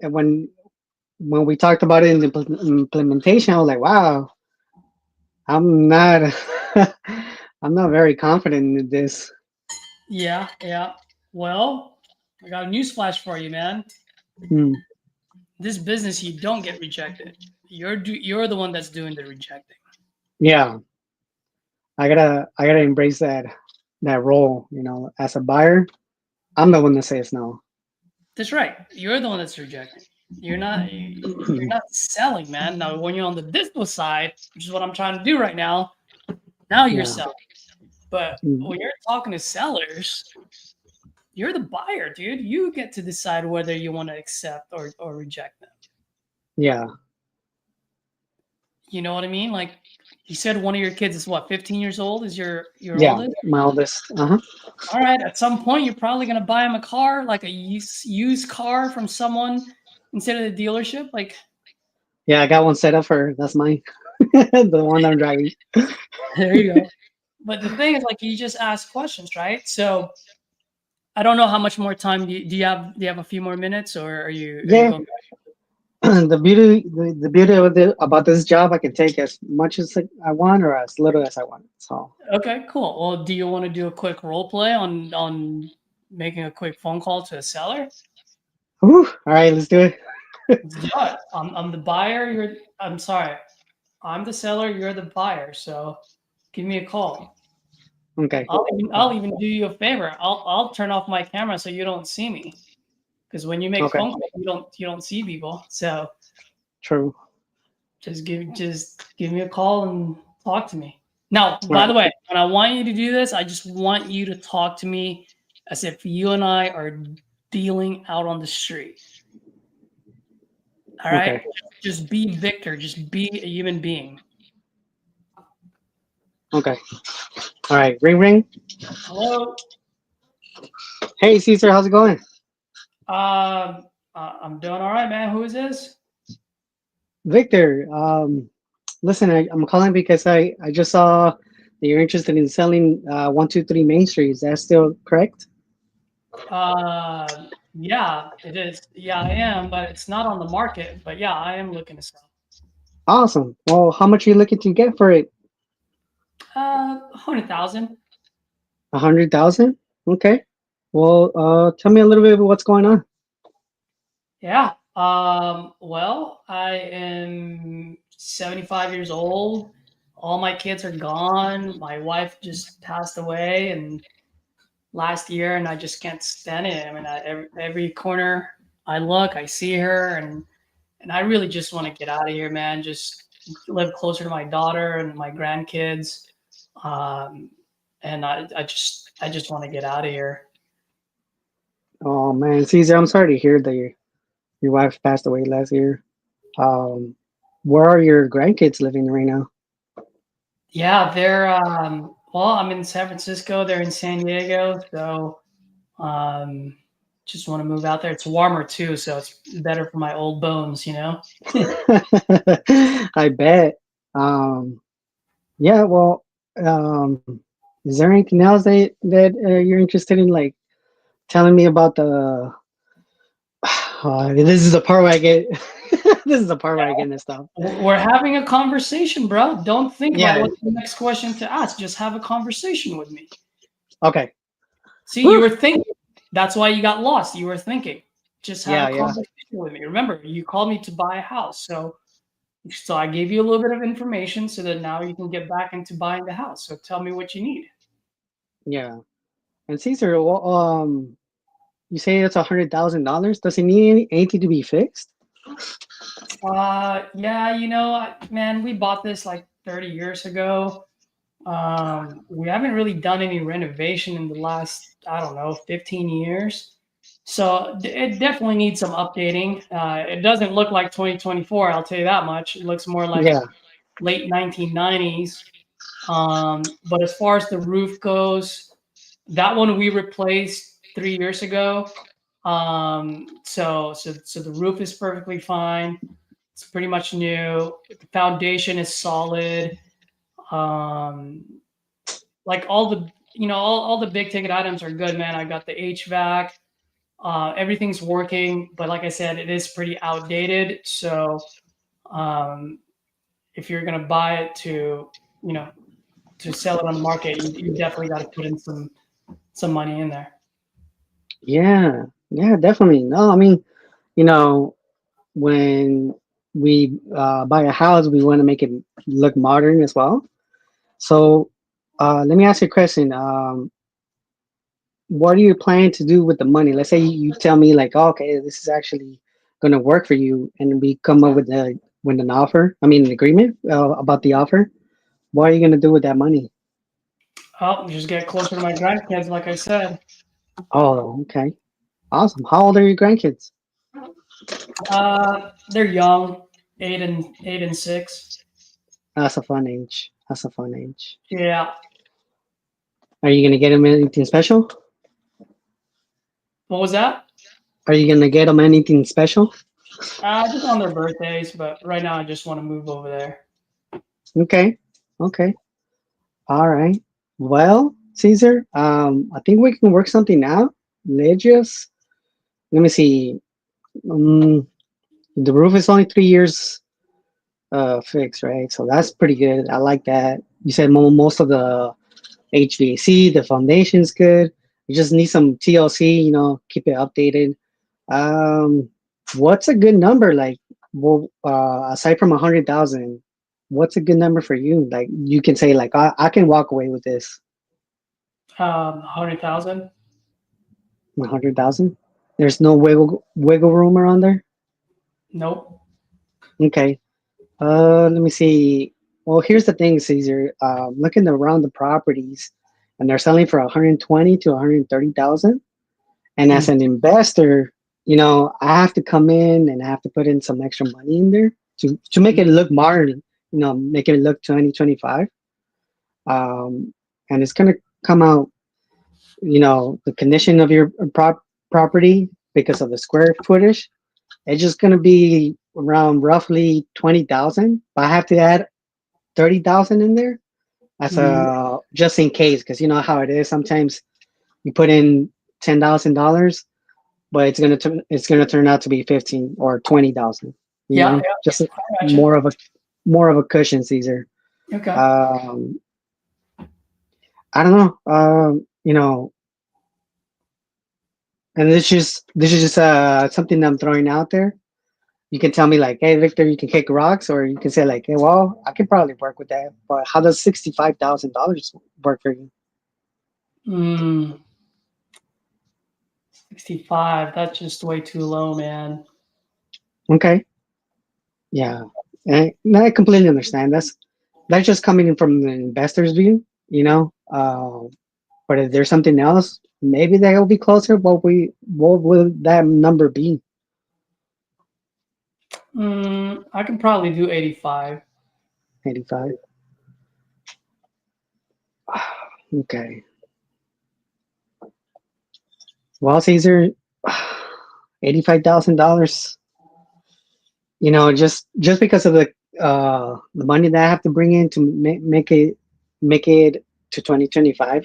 And when we talked about it in the implementation, I was like, "Wow, I'm not, I'm not very confident in this." Yeah. Well, I got a newsflash for you, man. This business, you don't get rejected. You're the one that's doing the rejecting. Yeah, I gotta embrace that role. As a buyer, I'm the one that says no. That's right. You're the one that's rejecting. You're not selling, man. Now, when you're on the dispo side, which is what I'm trying to do right now, now you're selling. But when you're talking to sellers, you're the buyer, dude. You get to decide whether you want to accept or reject them. Yeah. You know what I mean? Like you said, one of your kids is what, 15 years old? Is your oldest? My oldest. All right. At some point, you're probably gonna buy him a car, like a used car from someone instead of the dealership. Like, yeah, I got one set up for that's mine, the one I'm driving. There you go. But the thing is, like, you just ask questions, right? So I don't know how much more time do you have? Do you have a few more minutes, or are you? Yeah. The beauty about this job, I can take as much as I want or as little as I want. So okay, cool. Well, do you want to do a quick role play on making a quick phone call to a seller? All right, let's do it. Let's do it. I'm the buyer. I'm sorry. I'm the seller. You're the buyer. So give me a call. Okay. I'll even do you a favor. I'll turn off my camera so you don't see me. Because when you make phone calls, you don't see people. So true. Just give me a call and talk to me. Now, by the way, when I want you to do this, I just want you to talk to me as if you and I are dealing out on the street. All right? Okay. Just be Victor. Just be a human being. Okay. All right. Ring, ring. Hello? Hey, Caesar, how's it going? I'm doing all right, man. Who is this? Victor, listen, I'm calling because I just saw that you're interested in selling 123 Main Street. Is that still correct? Yeah, it is. Yeah, I am, but it's not on the market. But yeah, I am looking to sell. Awesome. Well, how much are you looking to get for it? 100,000. 100,000? Okay. Well, tell me a little bit about what's going on. Yeah. Well, I am 75 years old. All my kids are gone. My wife just passed away and last year, and I just can't stand it. I mean, every corner I look, I see her, and I really just want to get out of here, man. Just live closer to my daughter and my grandkids. And I just want to get out of here. Oh man, Caesar, I'm sorry to hear that your wife passed away last year. Where are your grandkids living right now? Yeah, they're well, I'm in San Francisco, they're in San Diego, so just want to move out there. It's warmer too, so it's better for my old bones, you know. I bet. Yeah, well, is there anything else that you're interested in, like telling me about the this is the part where I get this is the part where I get messed up. We're having a conversation, bro. Don't think about Yeah. what's the next question to ask. Just have a conversation with me. Okay. See, you were thinking. That's why you got lost. You were thinking. Just have a Yeah. conversation with me. Remember, you called me to buy a house, so I gave you a little bit of information so that now you can get back into buying the house. So tell me what you need. Yeah. And Caesar, well, you say it's $100,000. Does it need anything to be fixed? Yeah, you know, man, we bought this like 30 years ago. We haven't really done any renovation in the last, I don't know, 15 years. So it definitely needs some updating. It doesn't look like 2024, I'll tell you that much. It looks more like Yeah. late 1990s. But as far as the roof goes, that one we replaced 3 years ago. So the roof is perfectly fine. It's pretty much new. The foundation is solid. Like all the, you know, all the big ticket items are good, man. I got the HVAC. Everything's working, but like I said, it is pretty outdated. So if you're gonna buy it to, you know, to sell it on the market, you definitely got to put in some money in there. Yeah. Yeah, definitely. No, I mean, you know, when we buy a house, we want to make it look modern as well. So let me ask you a question. What are you planning to do with the money? Let's say you tell me like, oh, okay, this is actually going to work for you, and we come up with an offer. I mean, an agreement about the offer. What are you going to do with that money? Oh, just get closer to my grandkids, like I said. Oh, okay, awesome. How old are your grandkids? They're young, 8 and 6. That's a fun age. That's a fun age. Yeah. Are you going to get them anything special? What was that? Are you going to get them anything special? Just on their birthdays, but right now I just want to move over there. Okay. Okay. All right. Well, Caesar, I think we can work something out. Let me see. The roof is only 3 years fixed, right? So that's pretty good. I like that. You said most of the HVAC, the foundation's good. You just need some TLC, you know, keep it updated. What's a good number? Like, well, aside from 100,000, what's a good number for you? Like, you can say like, I can walk away with this. 100,000. 100,000. There's no wiggle room around there. Nope. Okay. Let me see. Well, here's the thing, Caesar. Looking around the properties, and they're selling for 120 to 130,000. And as an investor, you know, I have to come in and I have to put in some extra money in there to make it look modern, you know, make it look 2025. And it's gonna come out, you know, the condition of your property because of the square footage. It's just gonna be around roughly 20,000, but I have to add 30,000 in there as a just in case, because you know how it is. Sometimes you put in $10,000, but it's gonna turn out to be 15 or 20,000. You know, just more of a cushion, Caesar. Okay. I don't know. You know, and this is just something I'm throwing out there. You can tell me like, hey, Victor, you can kick rocks, or you can say like, hey, well, I could probably work with that. But how does $65,000 work for you? 65. That's just way too low, man. Okay. Yeah, and I completely understand. That's just coming in from the investor's view, you know. But if there's something else, maybe that will be closer. What will that number be? I can probably do 85. 85. Okay. Well, Caesar, $85,000. You know, just because of the money that I have to bring in to make it to 2025,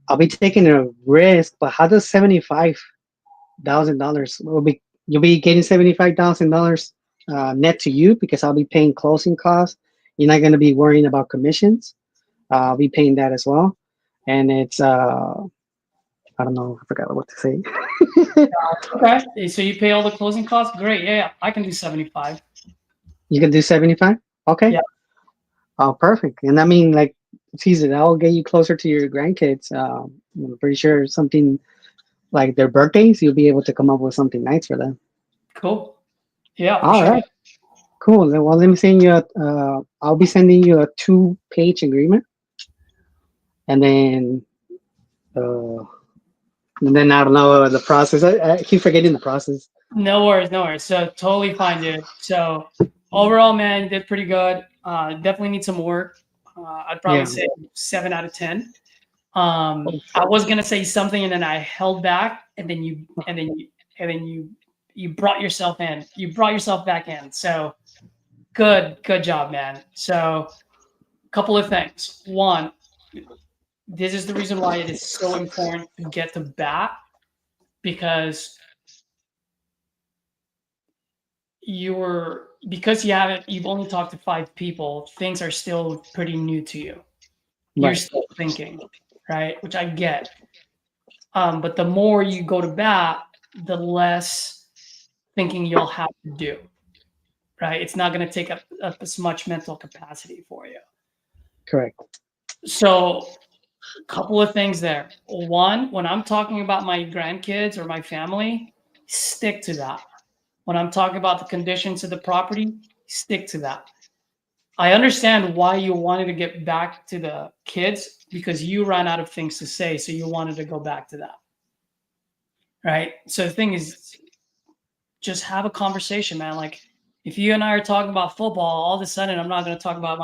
I'll be taking a risk. But how does $75,000 you'll be getting $75,000 net to you, because I'll be paying closing costs. You're not going to be worrying about commissions. I'll be paying that as well, and it's I don't know, I forgot what to say. Okay, so you pay all the closing costs? Great, yeah, I can do 75. You can do 75? Okay. Yeah. Oh, perfect. And I mean, like, Caesar, that will get you closer to your grandkids. I'm pretty sure something like their birthdays, you'll be able to come up with something nice for them. Cool. Yeah. All right. Cool. Well, let me send you I'll be sending you a 2-page agreement. And then I don't know the process. I keep forgetting the process. No worries. So totally fine, dude. So overall, man, you did pretty good. Definitely need some work. I'd probably say 7 out of 10. I was gonna say something and then I held back, and then you brought yourself in. You brought yourself back in. So good job, man. So a couple of things. One, this is the reason why it is so important to get to bat, because you've only talked to 5 people, things are still pretty new to you. You're still thinking, right? Which I get. But the more you go to bat, the less thinking you'll have to do, right? It's not going to take up as much mental capacity for you. Correct. So a couple of things there. One, when I'm talking about my grandkids or my family, stick to that. When I'm talking about the conditions of the property, stick to that. I understand why you wanted to get back to the kids, because you ran out of things to say, so you wanted to go back to that. Right? So the thing is, just have a conversation, man. Like, if you and I are talking about football, all of a sudden I'm not going to talk about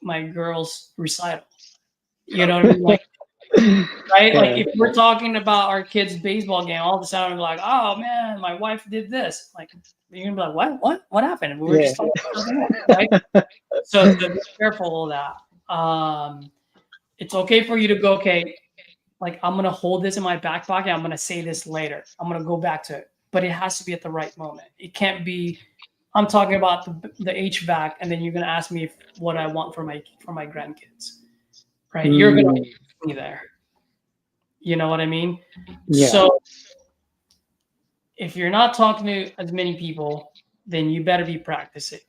my girls' recital. You know what I mean? Like, right? Like, if we're talking about our kids' baseball game, all of a sudden I'm like, oh man, my wife did this. Like, you're gonna be like, what happened? We were just talking about something else, right? So be careful of that. It's okay for you to go, okay, like, I'm gonna hold this in my back pocket. I'm gonna say this later. I'm gonna go back to it, but it has to be at the right moment. It can't be, I'm talking about the HVAC, and then you're gonna ask me what I want for my grandkids, right? You're gonna be there. You know what I mean? Yeah. So if you're not talking to as many people, then you better be practicing.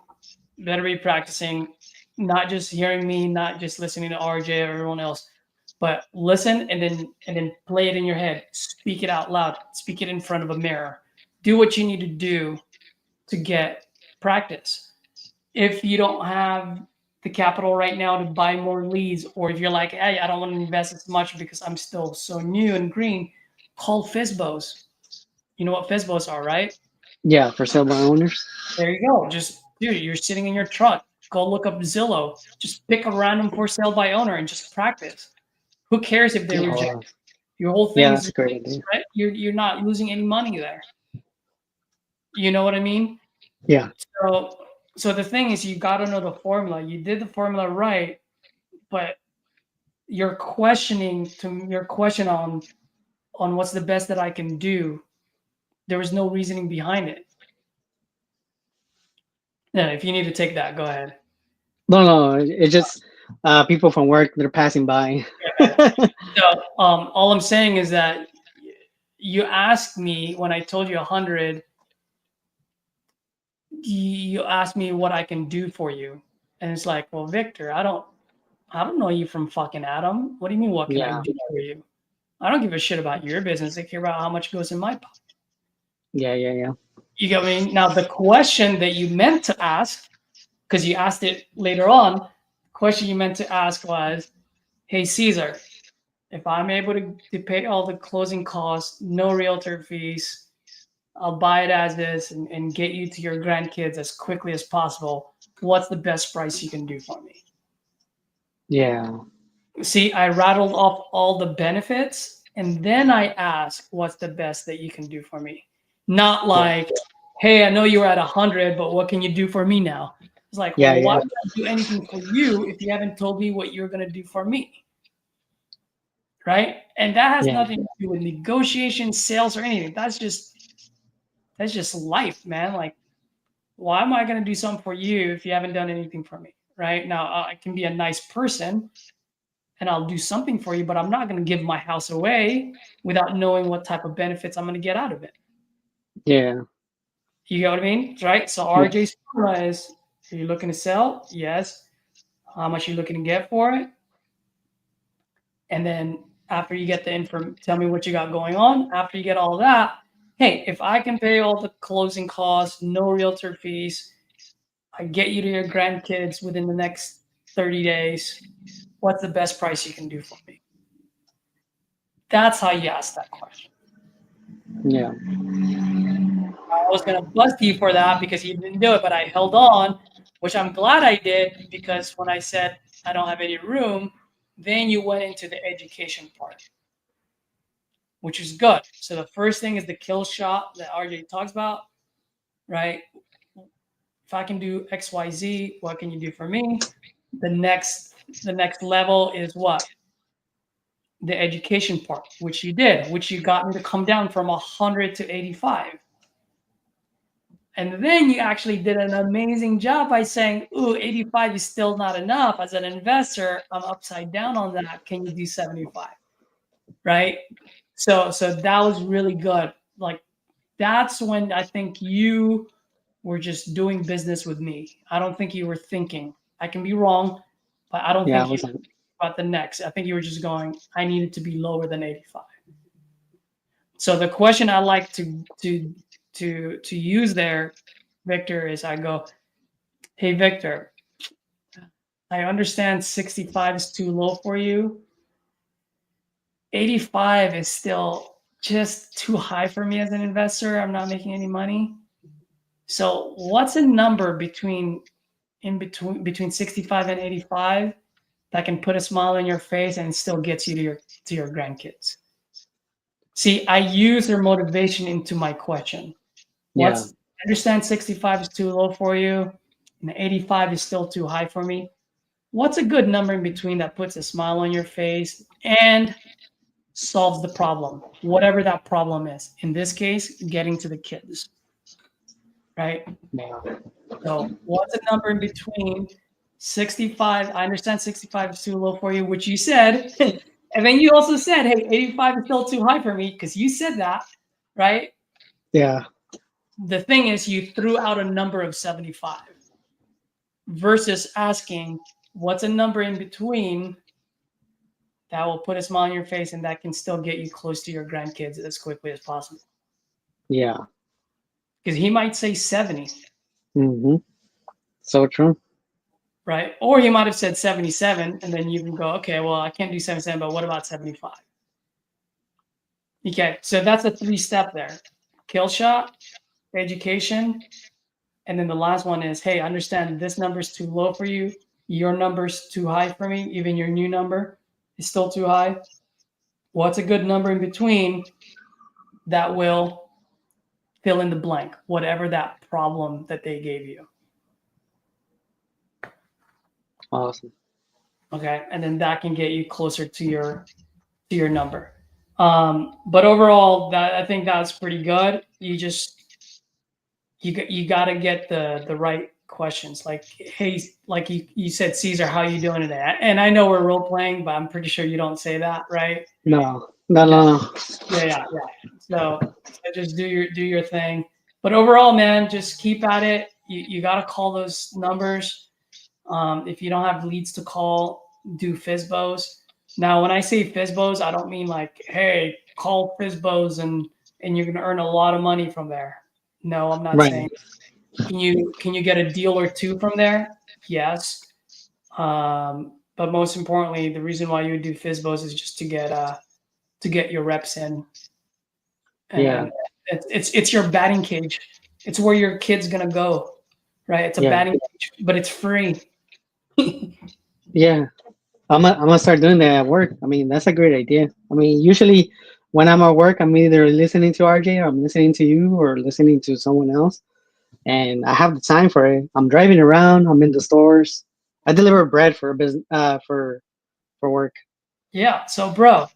You better be practicing, not just hearing me, not just listening to RJ or everyone else, but listen and then play it in your head. Speak it out loud. Speak it in front of a mirror. Do what you need to do to get practice. If you don't have the capital right now to buy more leads, or if you're like, hey, I don't want to invest as much because I'm still so new and green, call FSBOs. You know what FSBOs are, right? Yeah, for sale by owners. There you go. Just, dude, you're sitting in your truck. Go look up Zillow. Just pick a random for sale by owner and just practice. Who cares if they reject? Your whole thing Yeah, is that's a great idea. right. You're not losing any money there. You know what I mean? Yeah. So the thing is, you got to know the formula. You did the formula right, but your question on what's the best that I can do, there was no reasoning behind it. Yeah, if you need to take that, go ahead. No, it's just people from work that are passing by. So all I'm saying is that you asked me when I told you 100. You asked me what I can do for you, and it's like, well, Victor, I don't know you from fucking Adam. What do you mean? What can I do for you? I don't give a shit about your business. I care about how much goes in my pocket. Yeah. You get me? Now, the question that you meant to ask, because you asked it later on, the question you meant to ask was, hey, Caesar, if I'm able to pay all the closing costs, no realtor fees, I'll buy it as is and get you to your grandkids as quickly as possible. What's the best price you can do for me? Yeah. See, I rattled off all the benefits, and then I asked, what's the best that you can do for me? Not like, hey, I know you were at 100, but what can you do for me now? It's like, why would I do anything for you if you haven't told me what you're going to do for me? Right? And that has nothing to do with negotiation, sales, or anything. That's just life, man. Like, why am I going to do something for you if you haven't done anything for me? Right? Now, I can be a nice person and I'll do something for you, but I'm not going to give my house away without knowing what type of benefits I'm going to get out of it. Yeah. You get what I mean? Right? So RJ's formula is, are you looking to sell? Yes. How much are you looking to get for it? And then after you get the info, tell me what you got going on. After you get all that, hey, if I can pay all the closing costs, no realtor fees, I get you to your grandkids within the next 30 days, what's the best price you can do for me? That's how you ask that question. Yeah. I was going to bust you for that because you didn't do it, but I held on, which I'm glad I did, because when I said I don't have any room, then you went into the education part, which is good. So the first thing is the kill shot that RJ talks about, right? If I can do X, Y, Z, what can you do for me? The next level is what? The education part, which you did, which you got me to come down from 100 to 85. And then you actually did an amazing job by saying, ooh, 85 is still not enough. As an investor, I'm upside down on that. Can you do 75? Right? So that was really good. Like, that's when I think you were just doing business with me. I don't think you were thinking. I can be wrong, but I don't think you were about the next. I think you were just going, I needed to be lower than 85. So the question I like to use there, Victor, is I go, hey, Victor, I understand 65 is too low for you. 85 is still just too high for me as an investor. I'm not making any money. So what's a number between 65 and 85 that can put a smile on your face and still gets you to your grandkids? See, I use their motivation into my question. I understand 65 is too low for you, and 85 is still too high for me. What's a good number in between that puts a smile on your face and solves the problem, whatever that problem is? In this case, getting to the kids, right? So what's a number in between 65? I understand 65 is too low for you, which you said. And then you also said, hey, 85 is still too high for me, because you said that, right? Yeah. The thing is, you threw out a number of 75 versus asking, what's a number in between that will put a smile on your face and that can still get you close to your grandkids as quickly as possible? Yeah. Because he might say 70. Mm-hmm. So true. Right? Or he might have said 77, and then you can go, okay, well, I can't do 77, but what about 75? Okay, so that's a 3-step there. Kill shot, education, and then the last one is, hey, understand this number's too low for you. Your number's too high for me. Even your new number is still too high. What's a good number in between that will fill in the blank, whatever that problem that they gave you. Awesome. Okay, and then that can get you closer to your number. But overall, that I think that's pretty good. You got to get the right questions. Like, hey, like you said, Caesar, how you doing today? And I know we're role playing, but I'm pretty sure you don't say that, right? No. Yeah. So just do your thing. But overall, man, just keep at it. You got to call those numbers. If you don't have leads to call, do FISBOs. Now, when I say FISBOs, I don't mean like, hey, call FISBOs and you're gonna earn a lot of money from there. No, I'm not saying. Can you get a deal or two from there? Yes. But most importantly, the reason why you would do FISBOs is just to get your reps in. And it's your batting cage. It's where your kid's gonna go, right? It's a batting cage, but it's free. Yeah, I'm gonna start doing that at work. I mean, that's a great idea. I mean, usually when I'm at work, I'm either listening to RJ, or I'm listening to you, or listening to someone else, and I have the time for it. I'm driving around. I'm in the stores. I deliver bread for a business, for work. Yeah. So, bro,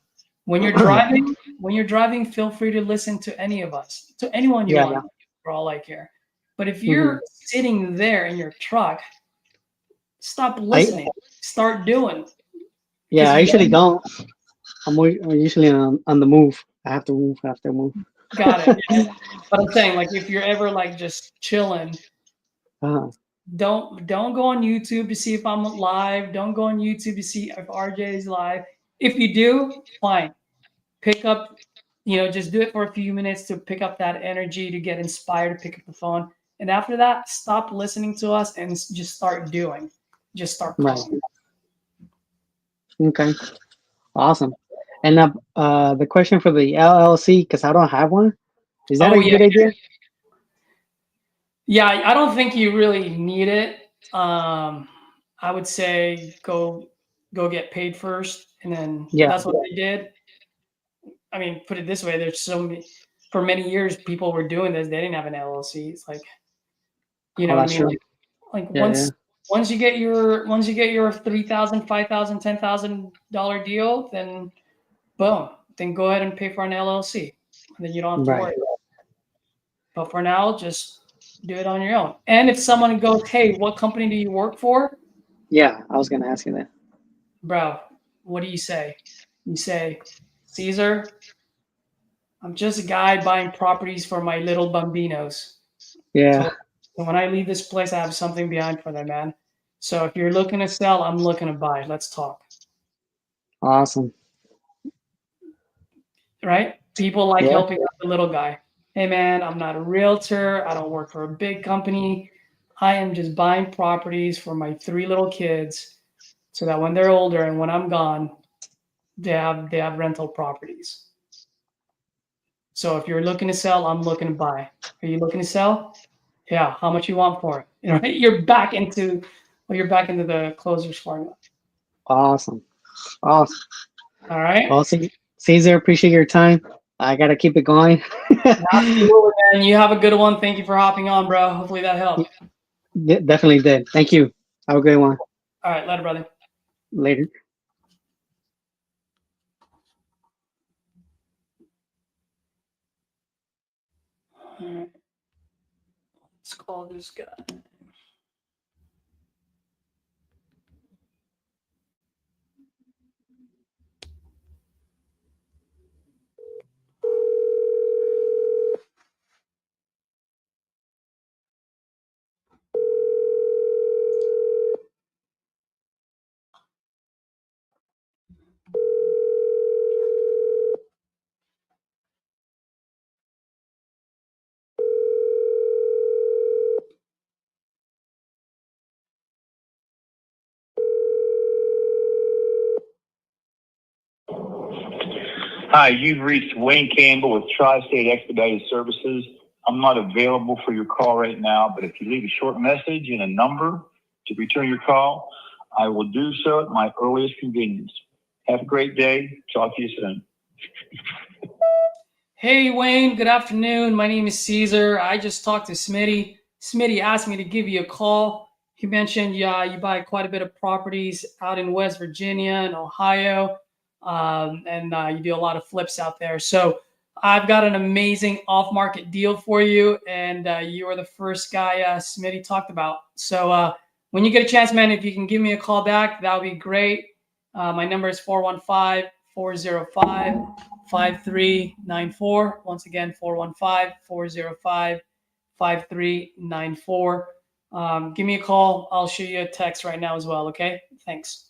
when you're driving, feel free to listen to any of us, to anyone you want. For all I care. But if you're sitting there in your truck, stop listening. Start doing. Yeah, I usually don't. I'm usually on the move. I have to move. Got it. Yeah. But I'm saying, like, if you're ever like just chilling, don't go on YouTube to see if I'm live. Don't go on YouTube to see if RJ is live. If you do, fine. Pick up, just do it for a few minutes to pick up that energy, to get inspired, to pick up the phone. And after that, stop listening to us and just start doing. Just start calling. Right. Okay. Awesome. And the question for the LLC, because I don't have one, is that a good idea? Yeah, I don't think you really need it. I would say go get paid first, and then that's what they did. I mean, put it this way: there's so many. For many years, people were doing this. They didn't have an LLC. It's like, you know what I mean? Like once you get your $3,000, $5,000, $10,000 deal, then boom, then go ahead and pay for an LLC, and then you don't have to worry. But for now, just do it on your own. And if someone goes, hey, what company do you work for? Yeah, I was gonna ask you that. Bro, what do you say? You say, Caesar, I'm just a guy buying properties for my little bambinos. Yeah. So when I leave this place, I have something behind for them, man. So if you're looking to sell, I'm looking to buy. Let's talk. Awesome. Right? People like helping out the little guy. Hey, man, I'm not a realtor. I don't work for a big company. I am just buying properties for my 3 little kids so that when they're older and when I'm gone, they have rental properties. So if you're looking to sell, I'm looking to buy. Are you looking to sell? Yeah. How much you want for it? You're back into the closer's formula. Awesome. All right. Well, Caesar, appreciate your time. I gotta keep it going. Absolutely, man. You have a good one. Thank you for hopping on, bro. Hopefully that helped. Definitely did. Thank you. Have a great one. All right. Later, brother. Later. All right. Let's call this guy. Hi, you've reached Wayne Campbell with Tri-State Expedited Services. I'm not available for your call right now, but if you leave a short message and a number to return your call, I will do so at my earliest convenience. Have a great day. Talk to you soon. Hey, Wayne, good afternoon. My name is Caesar. I just talked to Smitty. Smitty asked me to give you a call. He mentioned, yeah, you buy quite a bit of properties out in West Virginia and Ohio, and you do a lot of flips out there. So I've got an amazing off-market deal for you, and you are the first guy Smitty talked about. So when you get a chance, man, if you can give me a call back, that would be great. My number is 415-405-5394. Once again, 415-405-5394. Give me a call. I'll shoot you a text right now as well. Okay. Thanks.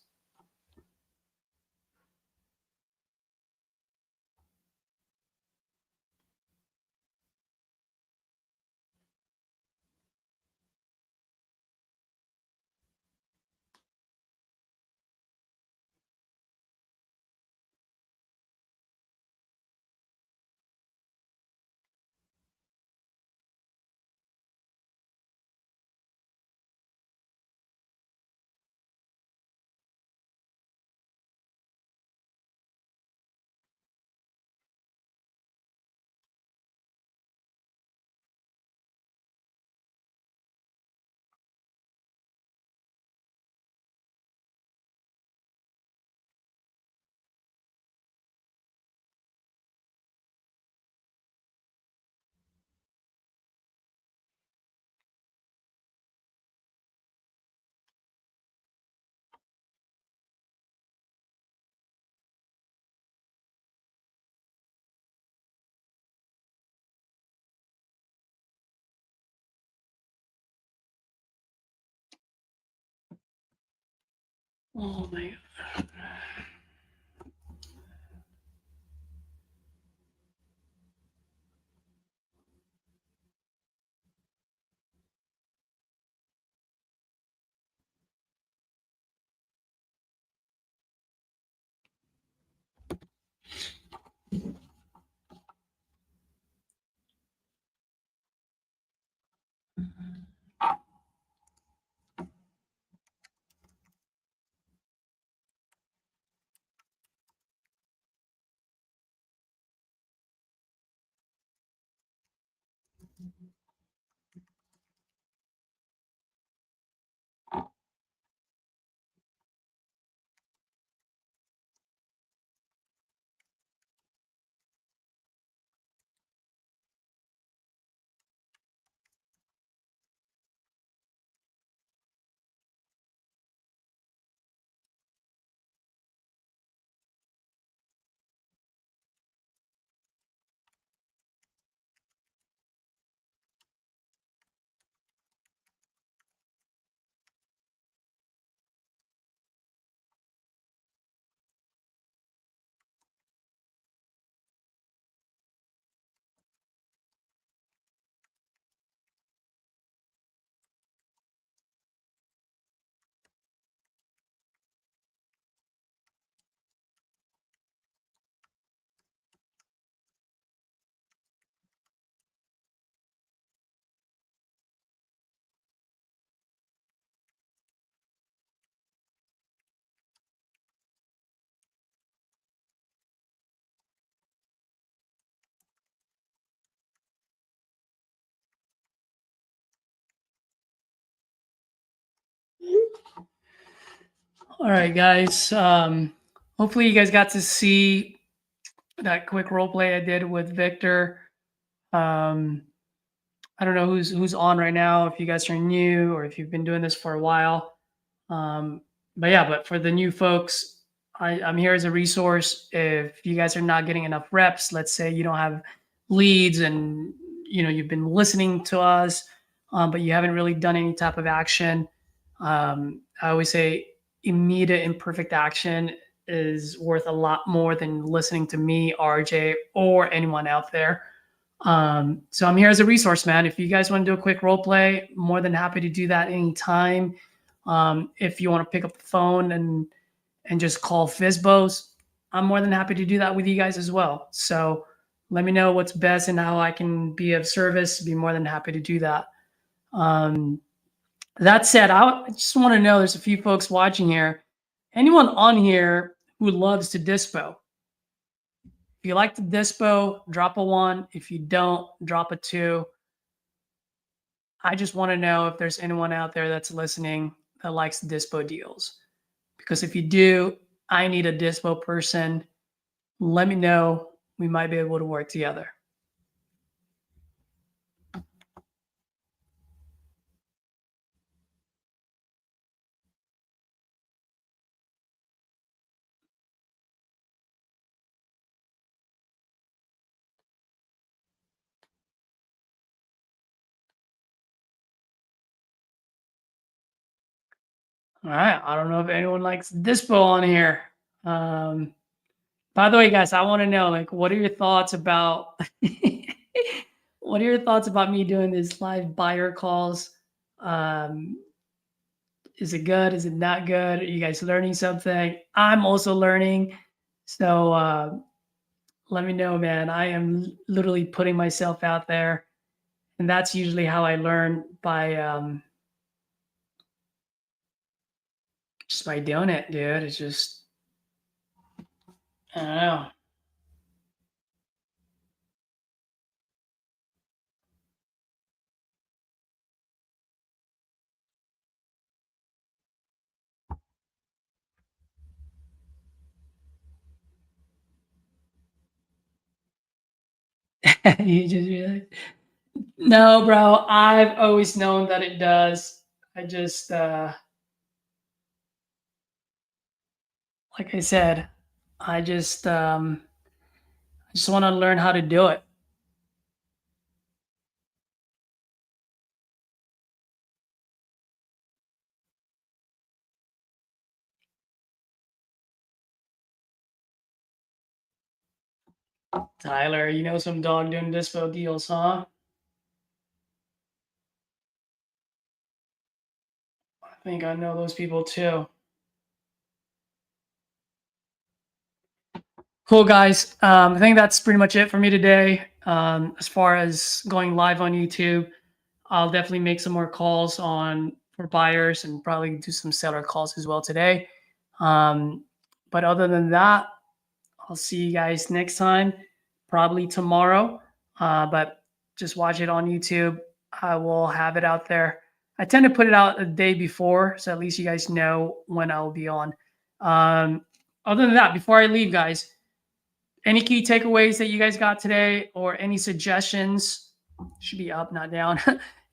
Oh my God. All right, guys. Hopefully you guys got to see that quick role play I did with Victor. I don't know who's on right now, if you guys are new or if you've been doing this for a while. But for the new folks, I'm here as a resource. If you guys are not getting enough reps, let's say you don't have leads and you've been listening to us, but you haven't really done any type of action. I always say immediate imperfect action is worth a lot more than listening to me, RJ, or anyone out there. So I'm here as a resource, man. If you guys want to do a quick role play, more than happy to do that anytime. If you want to pick up the phone and just call Fizbos, I'm more than happy to do that with you guys as well. So let me know what's best and how I can be of service. Be more than happy to do that. That said, I just want to know, there's a few folks watching here. Anyone on here who loves to dispo? If you like to dispo, drop a 1. If you don't, drop a 2. I just want to know if there's anyone out there that's listening that likes dispo deals. Because if you do, I need a dispo person. Let me know. We might be able to work together. All right. I don't know if anyone likes dispo on here. By the way, guys, I want to know, like, what are your thoughts about what are your thoughts about me doing this live buyer calls? Is it good? Is it not good? Are you guys learning something? I'm also learning. So let me know, man. I am literally putting myself out there. And that's usually how I learn, by just by doing it, dude. It's just, I don't know. You just realized. No, bro. I've always known that it does. I just, like I said, I just want to learn how to do it. Tyler, you know some dog doing dispo deals, huh? I think I know those people too. Cool, guys. I think that's pretty much it for me today. As far as going live on YouTube, I'll definitely make some more calls for buyers and probably do some seller calls as well today. But other than that, I'll see you guys next time, probably tomorrow. But just watch it on YouTube. I will have it out there. I tend to put it out a day before, so at least you guys know when I'll be on. Other than that, before I leave, guys, any key takeaways that you guys got today, or any suggestions? Should be up, not down.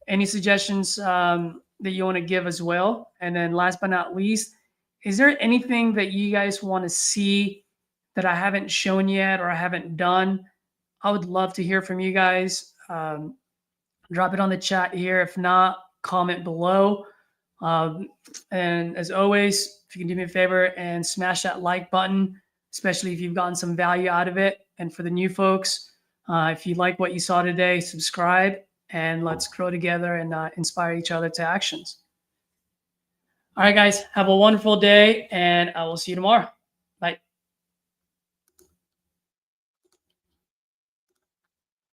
Any suggestions that you want to give as well? And then last but not least, is there anything that you guys want to see that I haven't shown yet or I haven't done? I would love to hear from you guys. Drop it on the chat here. If not, comment below. And as always, if you can do me a favor and smash that like button, especially if you've gotten some value out of it. And for the new folks, if you like what you saw today, subscribe, and let's grow together and inspire each other to actions. All right, guys, have a wonderful day, and I will see you tomorrow.